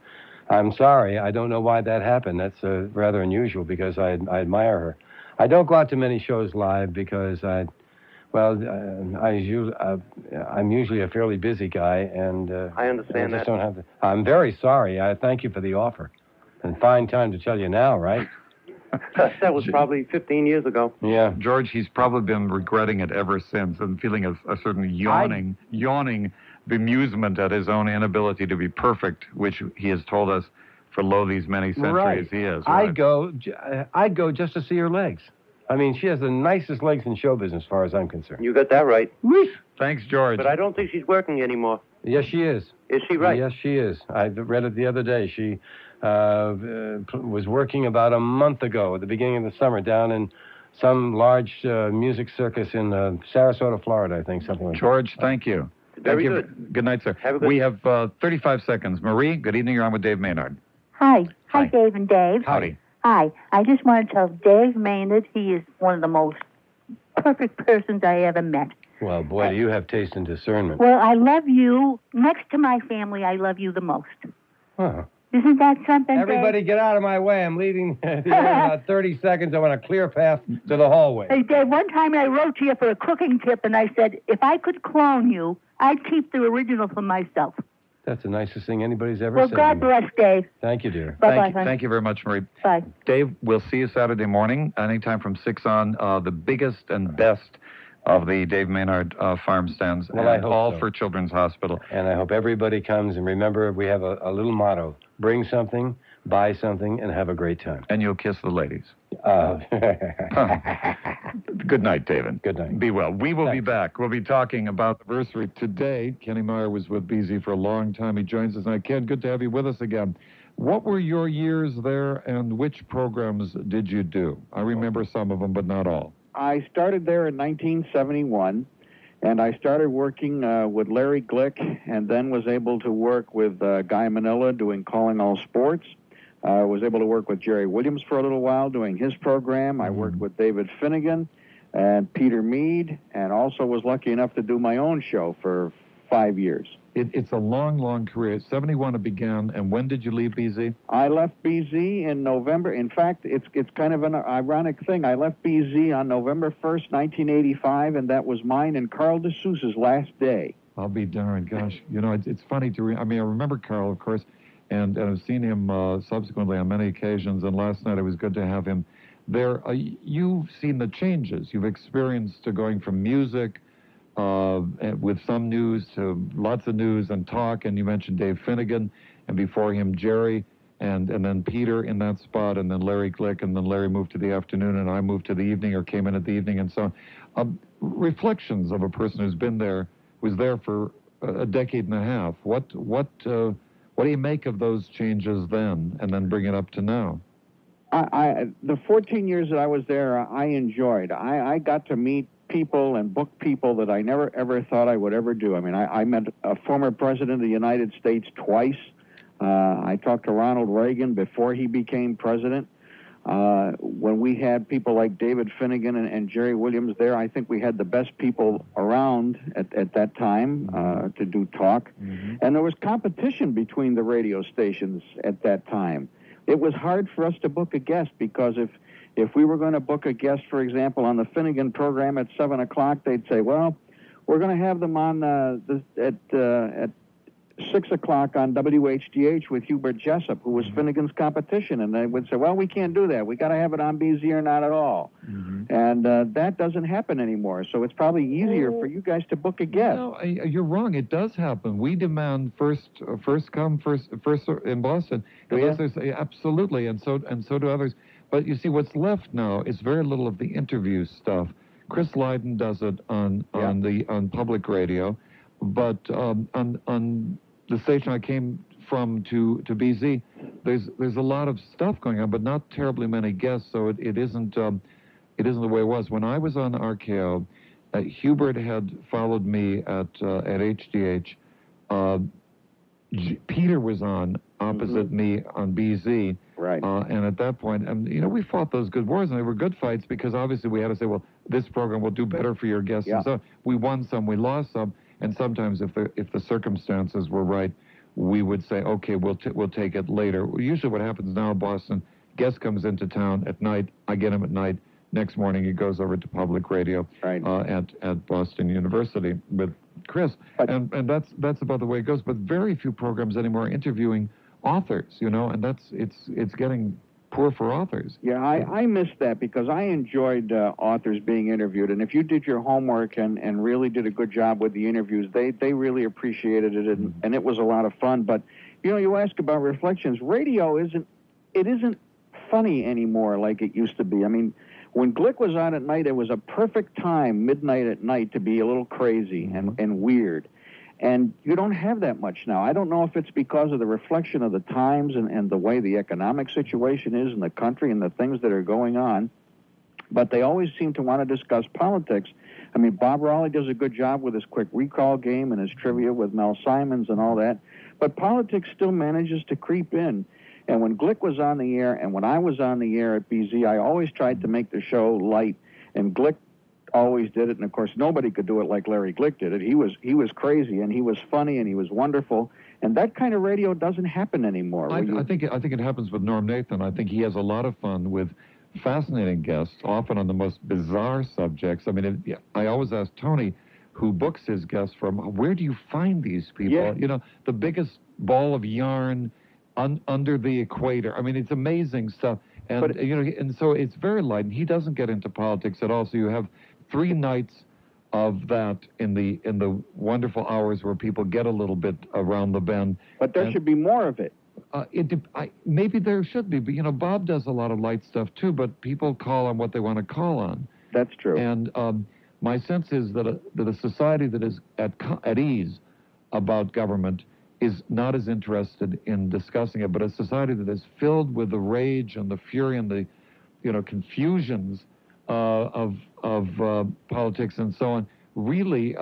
I'm sorry. I don't know why that happened. That's rather unusual because I admire her. I don't go out to many shows live because I'm usually a fairly busy guy, and I understand I just that. don't have. I'm very sorry. I thank you for the offer. And fine time to tell you now, right? That was probably 15 years ago. Yeah. George, he's probably been regretting it ever since and feeling a certain yawning bemusement at his own inability to be perfect, which he has told us for lo these many centuries he is. Right? I'd go just to see her legs. I mean, she has the nicest legs in show business as far as I'm concerned. You got that right. Thanks, George. But I don't think she's working anymore. Yes, she is. Is she right? Yes, she is. I read it the other day. She was working about a month ago at the beginning of the summer down in some large music circus in Sarasota, Florida, I think, something like that. George, thank you. Very thank you. good. Good night, sir. Have a good We have 35 seconds. Marie, good evening. You're on with Dave Maynard. Hi, Dave and Dave. Howdy. Hi. I just want to tell Dave Maynard he is one of the most perfect persons I ever met. Well, boy, do you have taste and discernment. Well, I love you. Next to my family, I love you the most. Huh. Isn't that something, Everybody Dave? get out of my way. I'm leaving here in about 30 seconds. I want a clear path to the hallway. Hey, Dave, one time I wrote to you for a cooking tip, and I said, if I could clone you, I'd keep the original for myself. That's the nicest thing anybody's ever Well, said. God bless, Dave. Thank you, dear. Bye-bye, Thank you very much, Marie. Bye. Dave, we'll see you Saturday morning, anytime from 6 on, the biggest and best of the Dave Maynard farm stands, Well, I and hope all so. for Children's Hospital. And I hope everybody comes. And remember, we have a little motto. Bring something, buy something, and have a great time. And you'll kiss the ladies. Good night, David. Good night. Be well. We will be back. We'll be talking about the anniversary today. Kenny Meyer was with BZ for a long time. He joins us now. Ken, good to have you with us again. What were your years there, and which programs did you do? I remember some of them, but not all. I started there in 1971, and I started working with Larry Glick, and then was able to work with Guy Manila doing Calling All Sports. I was able to work with Jerry Williams for a little while doing his program. I worked with David Finnegan and Peter Mead, and also was lucky enough to do my own show for 5 years. It's a long, long career. 71 it began, and when did you leave BZ? I left BZ in November. In fact, it's kind of an ironic thing. I left BZ on November 1st, 1985, and that was mine and Carl DeSouza's last day. I'll be darned. Gosh, you know, it's funny to I remember Carl, of course, and I've seen him subsequently on many occasions, and last night it was good to have him there. You've seen the changes. You've experienced going from music with some news to lots of news and talk, and you mentioned Dave Finnegan, and before him Jerry, and then Peter in that spot, and then Larry Glick, and then Larry moved to the afternoon, and I moved to the evening, or came in at the evening, and so on. Reflections of a person who's been there, was there for a decade and a half. What do you make of those changes then, and then bring it up to now? The 14 years that I was there, I enjoyed. I got to meet people and book people that I never, ever thought I would ever do. I mean, I met a former president of the United States twice. I talked to Ronald Reagan before he became president. When we had people like David Finnegan and Jerry Williams there, I think we had the best people around at that time to do talk. And there was competition between the radio stations at that time. It was hard for us to book a guest because if we were going to book a guest, for example, on the Finnegan program at 7 o'clock, they'd say, well, we're going to have them on at 6 o'clock on WHDH with Hubert Jessup, who was Finnegan's competition. And they would say, well, we can't do that. We got to have it on BZ or not at all. And that doesn't happen anymore. So it's probably easier for you guys to book a guest. No, you're wrong. It does happen. We demand first come, first in Boston. Absolutely, and so do others. But you see, what's left now is very little of the interview stuff. Chris Lydon does it on public radio, but on the station I came from to BZ, there's a lot of stuff going on, but not terribly many guests. So it isn't the way it was when I was on RKO. Hubert had followed me at HDH. Peter was on opposite me on BZ. Right. And at that point, we fought those good wars, and they were good fights because obviously we had to say, well, this program will do better for your guests. Yeah. And so we won some, we lost some, and sometimes if the circumstances were right, we would say, okay, we'll take it later. Usually what happens now in Boston, guest comes into town at night, I get him at night, next morning he goes over to public radio at Boston University with Chris. And that's about the way it goes, but very few programs anymore are interviewing authors, you know, and it's getting poor for authors. Yeah, I missed that because I enjoyed authors being interviewed, and if you did your homework and really did a good job with the interviews, they really appreciated it, and it was a lot of fun. But, you know, you ask about reflections. Radio isn't funny anymore like it used to be. I mean, when Glick was on at night, it was a perfect time, midnight at night, to be a little crazy and weird. And you don't have that much now. I don't know if it's because of the reflection of the times and the way the economic situation is in the country and the things that are going on, but they always seem to want to discuss politics. I mean, Bob Raleigh does a good job with his quick recall game and his trivia with Mel Simons and all that, but politics still manages to creep in. And when Glick was on the air and when I was on the air at BZ, I always tried to make the show light, and Glick always did it, and of course nobody could do it like Larry Glick did it. He was crazy, and he was funny, and he was wonderful, and that kind of radio doesn't happen anymore. I think it happens with Norm Nathan. I think he has a lot of fun with fascinating guests, often on the most bizarre subjects. I mean, I always ask Tony, who books his guests, from where do you find these people? Yeah. You know, the biggest ball of yarn under the equator. I mean, it's amazing stuff, and you know, and so it's very light. And he doesn't get into politics at all. So you have 3 nights of that in the wonderful hours where people get a little bit around the bend. But there should be more of it. Maybe there should be, but you know, Bob does a lot of light stuff too. But people call on what they want to call on. That's true. And my sense is that a society that is at ease about government is not as interested in discussing it, but a society that is filled with the rage and the fury and the, you know, confusions of politics and so on, really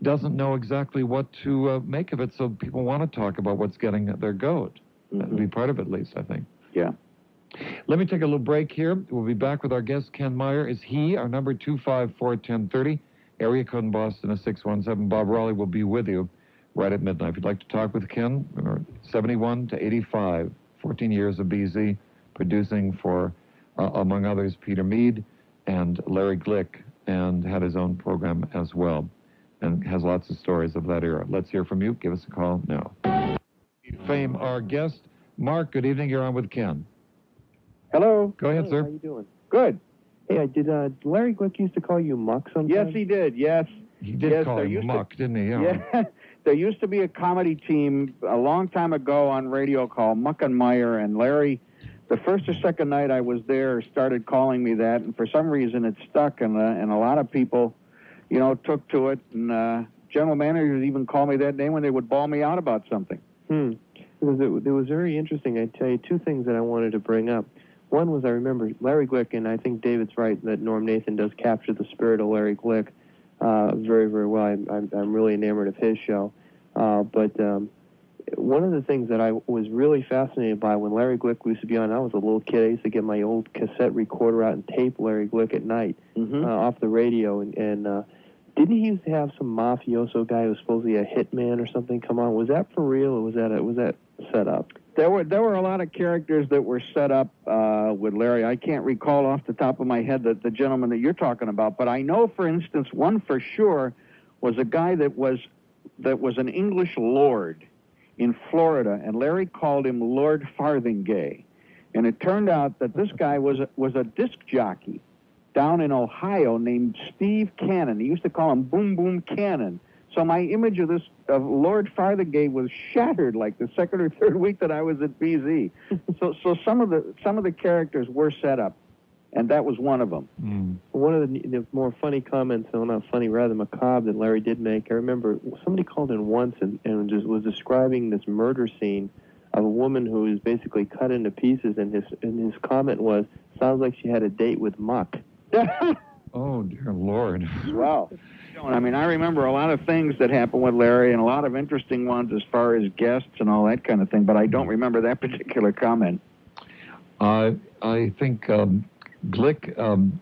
doesn't know exactly what to make of it. So people want to talk about what's getting their goat. That would be part of it, at least, I think. Yeah. Let me take a little break here. We'll be back with our guest, Ken Meyer. Is he? Our number 254-1030. Area code in Boston is 617. Bob Raleigh will be with you right at midnight. If you'd like to talk with Ken, 71 to 85, 14 years of BZ, producing for, among others, Peter Mead and Larry Glick, and had his own program as well, and has lots of stories of that era. Let's hear from you. Give us a call now. Fame, our guest, Mark. Good evening. You're on with Ken. Hello. Go ahead, sir. How you doing? Good. Hey, did Larry Glick used to call you Muck sometimes? Yes, he did. Yes. He did call you Muck, didn't he? Yeah. There used to be a comedy team a long time ago on radio called Muck and Meyer, and Larry, the first or second night I was there, started calling me that, and for some reason it stuck, and a lot of people, you know, took to it, and general managers even called me that name when they would bawl me out about something. It was very interesting. I'd tell you 2 things that I wanted to bring up. One was, I remember Larry Glick, and I think David's right that Norm Nathan does capture the spirit of Larry Glick very, very well. I'm really enamored of his show. But one of the things that I was really fascinated by when Larry Glick used to be on, I was a little kid. I used to get my old cassette recorder out and tape Larry Glick at night off the radio. And didn't he used to have some mafioso guy who was supposedly a hitman or something come on? Was that for real, or was that set up? There were a lot of characters that were set up with Larry. I can't recall off the top of my head the gentleman that you're talking about, but I know, for instance, one for sure was a guy that was an English lord in Florida, and Larry called him Lord Farthingay. And it turned out that this guy was a disc jockey down in Ohio named Steve Cannon. He used to call him Boom Boom Cannon. So my image of Lord Farthingay was shattered like the second or third week that I was at BZ. So some of the characters were set up, and that was one of them. One of the more funny comments, well, not funny, rather macabre, that Larry did make, I remember somebody called in once and just was describing this murder scene of a woman who was basically cut into pieces, and his comment was, sounds like she had a date with Muck. Oh, dear Lord. Wow. I mean, I remember a lot of things that happened with Larry and a lot of interesting ones as far as guests and all that kind of thing, but I don't remember that particular comment. I think Glick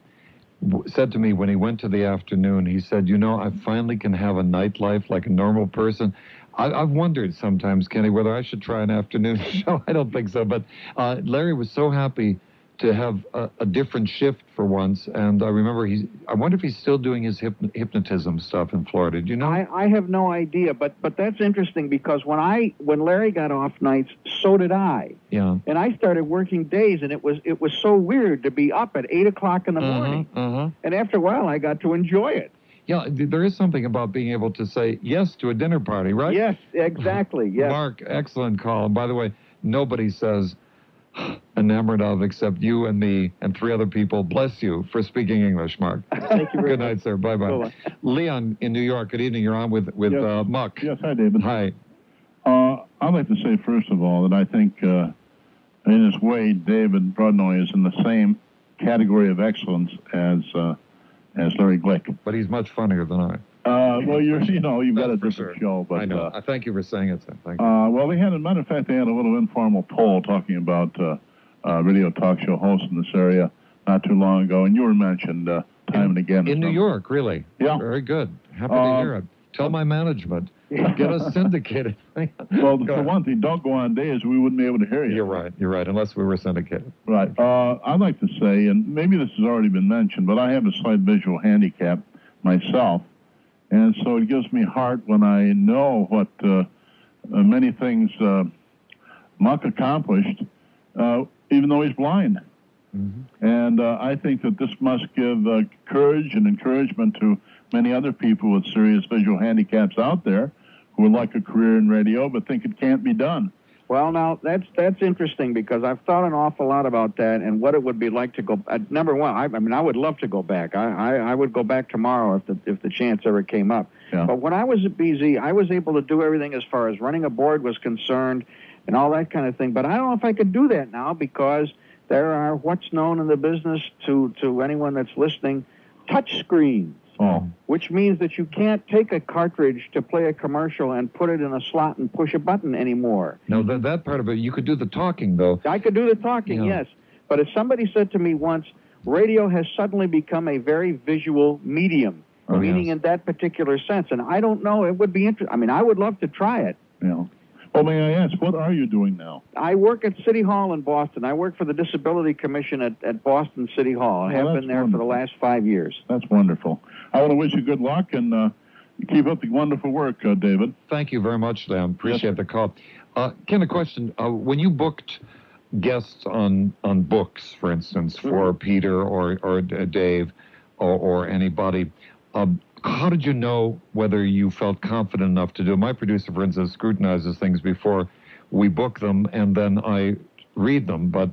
said to me when he went to the afternoon, he said, you know, I finally can have a nightlife like a normal person. I've wondered sometimes, Kenny, whether I should try an afternoon show. I don't think so. But Larry was so happy to have a different shift for once. And I remember I wonder if he's still doing his hypnotism stuff in Florida. Do you know? I have no idea, but that's interesting because when Larry got off nights, so did I. Yeah. And I started working days, and it was so weird to be up at 8 o'clock in the morning. And after a while, I got to enjoy it. Yeah, there is something about being able to say yes to a dinner party, right? Yes, exactly. Yes. Mark, excellent call. And by the way, nobody says enamored of except you and me and 3 other people. Bless you for speaking English, Mark. Thank you very Good night, sir. Bye-bye. Leon in New York, good evening. You're on with Muck. Yes, hi, David. Hi. I'd like to say, first of all, that I think, in his way, David Brudnoy is in the same category of excellence as Larry Glick. But he's much funnier than I. Well, you've got a different show. But, I know. I thank you for saying it, sir. Thank you. Well, as a matter of fact, they had a little informal poll talking about radio talk show hosts in this area not too long ago, and you were mentioned time and again. In New York, really? Yeah. Very good. Happy to hear it. Tell my management. Get us syndicated. Well, for one thing, don't go on days we wouldn't be able to hear you. You're right, unless we were syndicated. Right. I'd like to say, and maybe this has already been mentioned, but I have a slight visual handicap myself, and so it gives me heart when I know what many things Muck accomplished, even though he's blind. Mm-hmm. And I think that this must give courage and encouragement to many other people with serious visual handicaps out there who would like a career in radio but think it can't be done. Well, now, that's interesting because I've thought an awful lot about that and what it would be like to go. Number one, I would love to go back. I would go back tomorrow if the chance ever came up. Yeah. But when I was at BZ, I was able to do everything as far as running a board was concerned and all that kind of thing. But I don't know if I could do that now because there are what's known in the business to anyone that's listening, touch screens. Oh. Which means that you can't take a cartridge to play a commercial and put it in a slot and push a button anymore. No, that part of it, you could do the talking, though. I could do the talking, yes. But as somebody said to me once, radio has suddenly become a very visual medium, meaning in that particular sense. And I don't know, it would be interesting. I mean, I would love to try it. Yeah. Well, may I ask, what are you doing now? I work at City Hall in Boston. I work for the Disability Commission at Boston City Hall. I have been there for the last 5 years. That's wonderful. I want to wish you good luck and keep up the wonderful work, David. Thank you very much, Sam. Appreciate the call. Ken, a question. When you booked guests on books, for instance, for Peter or Dave or anybody, how did you know whether you felt confident enough to do it? My producer, for instance, scrutinizes things before we book them, and then I read them. But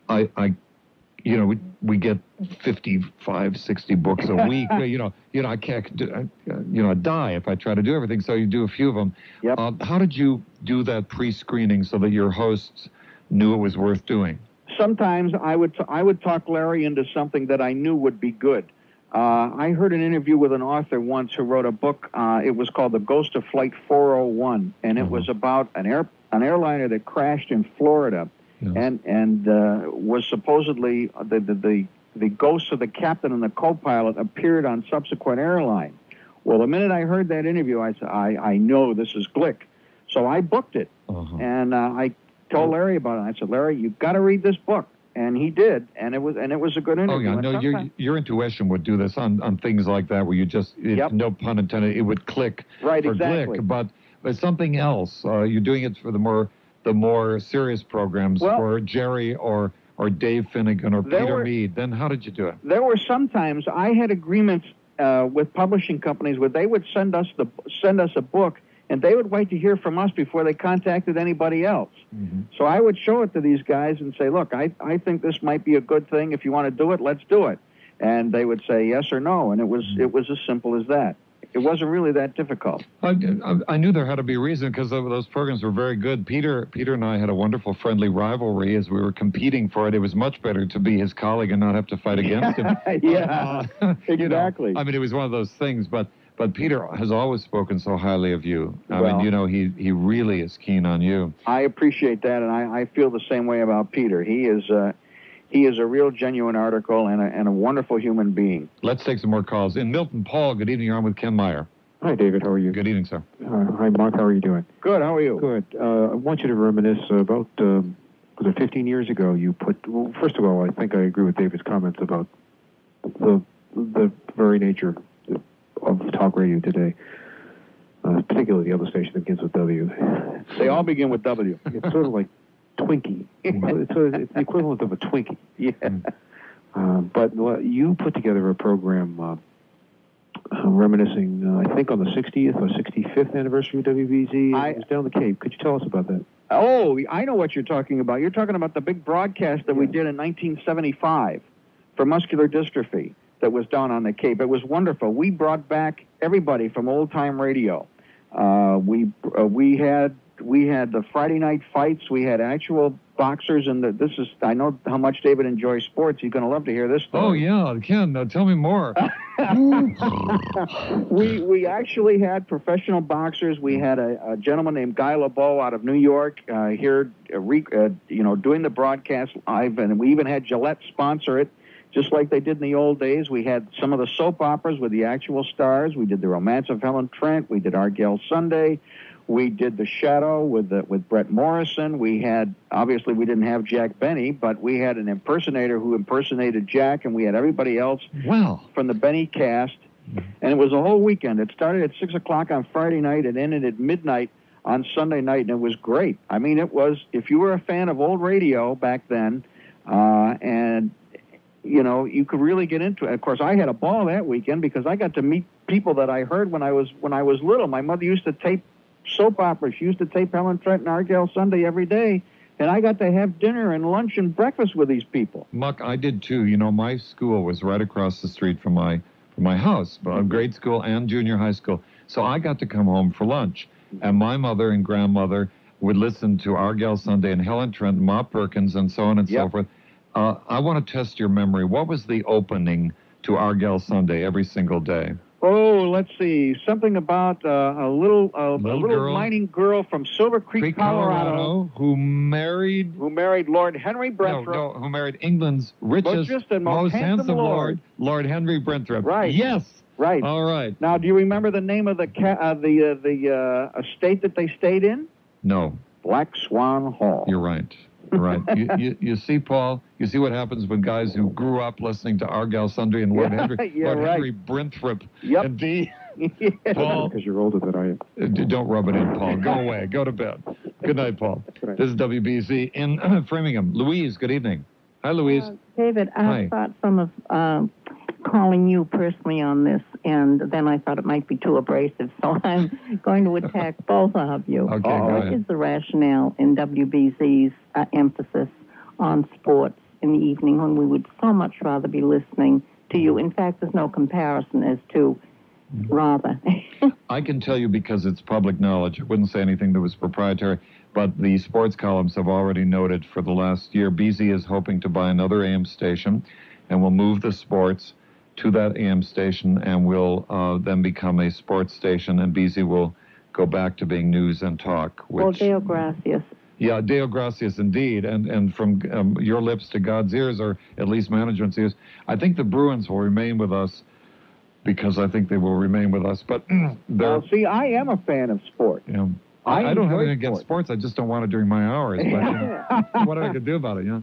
we get 55, 60 books a week. I can't, I'd die if I try to do everything. So you do a few of them. Yep. How did you do that pre-screening so that your hosts knew it was worth doing? Sometimes I would talk Larry into something that I knew would be good. I heard an interview with an author once who wrote a book. It was called The Ghost of Flight 401, and it was about an airliner that crashed in Florida, and was supposedly the ghosts of the captain and the co-pilot appeared on subsequent airline. Well, the minute I heard that interview, I said, I know this is Glick. So I booked it, and I told Larry about it. I said, Larry, you've got to read this book. And he did, and it was a good interview. Oh, yeah, no, your intuition would do this on things like that where you just, no pun intended, it would click for exactly. Glick. But something else, you're doing it for the more serious programs, for Jerry or Dave Finnegan or Peter Mead. Then how did you do it? There were sometimes I had agreements with publishing companies where they would send us a book, and they would wait to hear from us before they contacted anybody else. Mm-hmm. So I would show it to these guys and say, look, I think this might be a good thing. If you want to do it, let's do it. And they would say yes or no, and it was as simple as that. It wasn't really that difficult. I knew there had to be a reason because those programs were very good. Peter and I had a wonderful friendly rivalry as we were competing for it. It was much better to be his colleague and not have to fight against him. Exactly. I mean, it was one of those things, But Peter has always spoken so highly of you. I mean, he really is keen on you. I appreciate that, and I feel the same way about Peter. He is a real genuine article and a wonderful human being. Let's take some more calls. In Milton, Paul, good evening. You're on with Ken Meyer. Hi, David. How are you? Good evening, sir. Hi, Mark. How are you doing? Good. How are you? Good. I want you to reminisce about, was it 15 years ago you put, well, first of all, I think I agree with David's comments about the very nature of talk radio today, particularly the other station that begins with W. They all begin with W. It's sort of like Twinkie. It's the equivalent of a Twinkie. Yeah. But you put together a program reminiscing, I think, on the 60th or 65th anniversary of WBZ. It was down the Cape. Could you tell us about that? Oh, I know what you're talking about. You're talking about the big broadcast that we did in 1975 for muscular dystrophy that was down on the Cape. It was wonderful. We brought back everybody from old-time radio. We had the Friday night fights. We had actual boxers, and I know how much David enjoys sports. He's going to love to hear this story. Oh, yeah, Ken, tell me more. We actually had professional boxers. We had a gentleman named Guy LeBeau out of New York here, doing the broadcast live, and we even had Gillette sponsor it, just like they did in the old days. We had some of the soap operas with the actual stars. We did The Romance of Helen Trent. We did Argyle Sunday. We did The Shadow with Brett Morrison. We had, obviously we didn't have Jack Benny, but we had an impersonator who impersonated Jack, and we had everybody else from the Benny cast. And it was a whole weekend. It started at 6 o'clock on Friday night and ended at midnight on Sunday night, and it was great. I mean, it was, if you were a fan of old radio back then, and you could really get into it. Of course, I had a ball that weekend because I got to meet people that I heard when I was little. My mother used to tape soap operas. She used to tape Helen Trent and Argyle Sunday every day, and I got to have dinner and lunch and breakfast with these people. Muck, I did too. My school was right across the street from my house, grade school and junior high school. So I got to come home for lunch, and my mother and grandmother would listen to Argyle Sunday and Helen Trent and Ma Perkins and so on and so forth. I want to test your memory. What was the opening to Argyle Sunday every single day? Oh, let's see. Something about a little mining girl from Silver Creek, Colorado, who married Lord Henry Brentham. No, who married England's richest and most handsome Lord Henry Brentham. Right. Yes. Right. All right. Now, do you remember the name of the estate that they stayed in? No. Black Swan Hall. You're right. Right. You see, Paul, you see what happens when guys who grew up listening to Argyle Sunday and Lord Henry Brentham. Yep. And Paul, because you're older than I am. Don't rub it in, Paul. Go away. Go to bed. Good night, Paul. This is WBZ in Framingham. Louise, good evening. Hi, Louise. David, I thought some of calling you personally on this, and then I thought it might be too abrasive, so I'm going to attack both of you. Okay, go What ahead. is the rationale in WBZ's emphasis on sports in the evening when we would so much rather be listening to you? In fact, there's no comparison as to rather. I can tell you because it's public knowledge. I wouldn't say anything that was proprietary, but the sports columns have already noted for the last year, BZ is hoping to buy another AM station, and will move the sports to that AM station, and will then become a sports station, and BZ will go back to being news and talk. Well, Deo Gracias. Yeah, Deo Gracias indeed, and from your lips to God's ears, or at least management's ears, I think the Bruins will remain with us, because I think they will remain with us, but see, I am a fan of sports. Yeah. I don't have anything against sports, I just don't want it during my hours, but what am I going to do about it, yeah?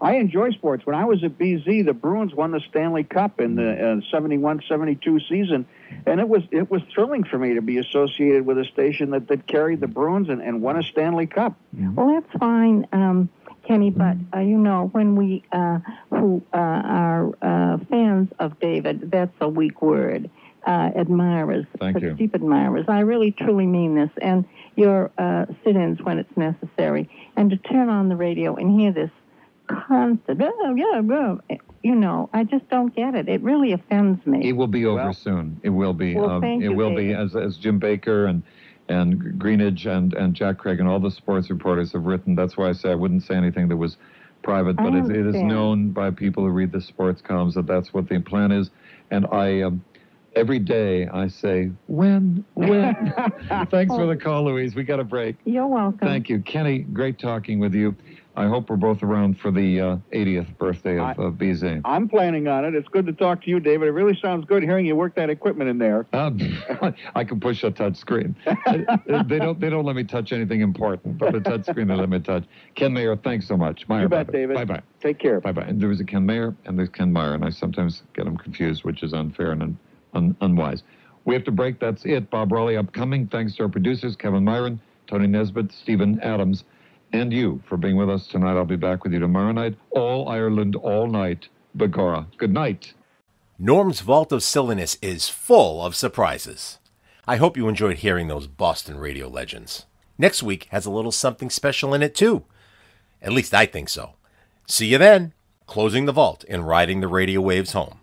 I enjoy sports. When I was at BZ, the Bruins won the Stanley Cup in the 71-72 season, and it was thrilling for me to be associated with a station that carried the Bruins and won a Stanley Cup. Well, that's fine, Kenny, but when we who are fans of David, that's a weak word. Admirers, such deep admirers. I really, truly mean this. And your sit-ins when it's necessary, and to turn on the radio and hear this constant, I just don't get it. It really offends me. It will be over soon. It will be. Thank you, be as Jim Baker and Greenidge and Jack Craig and all the sports reporters have written. That's why I say I wouldn't say anything that was private, but it is known by people who read the sports columns that that's what the plan is. And I every day I say, when? Thanks for the call, Louise. We got a break. You're welcome. Thank you. Kenny, great talking with you. I hope we're both around for the 80th birthday of BZ. I'm planning on it. It's good to talk to you, David. It really sounds good hearing you work that equipment in there. I can push a touch screen. They don't let me touch anything important, but the touch screen they let me touch. Ken Meyer, thanks so much. Meyer, you bet, David. Bye-bye. Take care. Bye-bye. And there was a Ken Meyer and there's Ken Meyer, and I sometimes get them confused, which is unfair and unwise. We have to break. That's it. Bob Raleigh upcoming. Thanks to our producers, Kevin Myron, Tony Nesbitt, Stephen Adams, and you for being with us tonight. I'll be back with you tomorrow night. All Ireland, all night. Begorra. Good night. Norm's Vault of Silliness is full of surprises. I hope you enjoyed hearing those Boston radio legends. Next week has a little something special in it, too. At least I think so. See you then, closing the vault and riding the radio waves home.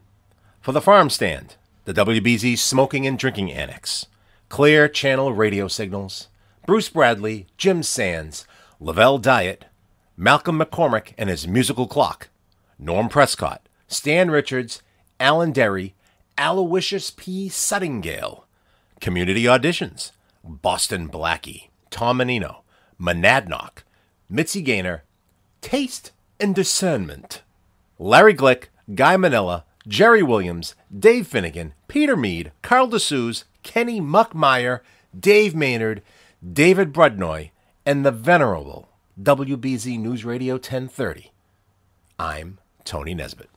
For the farm stand, the WBZ Smoking and Drinking Annex, Clear Channel radio signals, Bruce Bradley, Jim Sands, Lavelle Diet, Malcolm McCormick and his musical clock, Norm Prescott, Stan Richards, Alan Derry, Aloysius P. Suddingale, Community Auditions, Boston Blackie, Tom Menino, Monadnock, Mitzi Gaynor, Taste and Discernment, Larry Glick, Guy Manella, Jerry Williams, Dave Finnegan, Peter Mead, Carl DeSuze, Kenny Muck Meyer, Dave Maynard, David Brudnoy, and the venerable WBZ News Radio 1030. I'm Tony Nesbitt.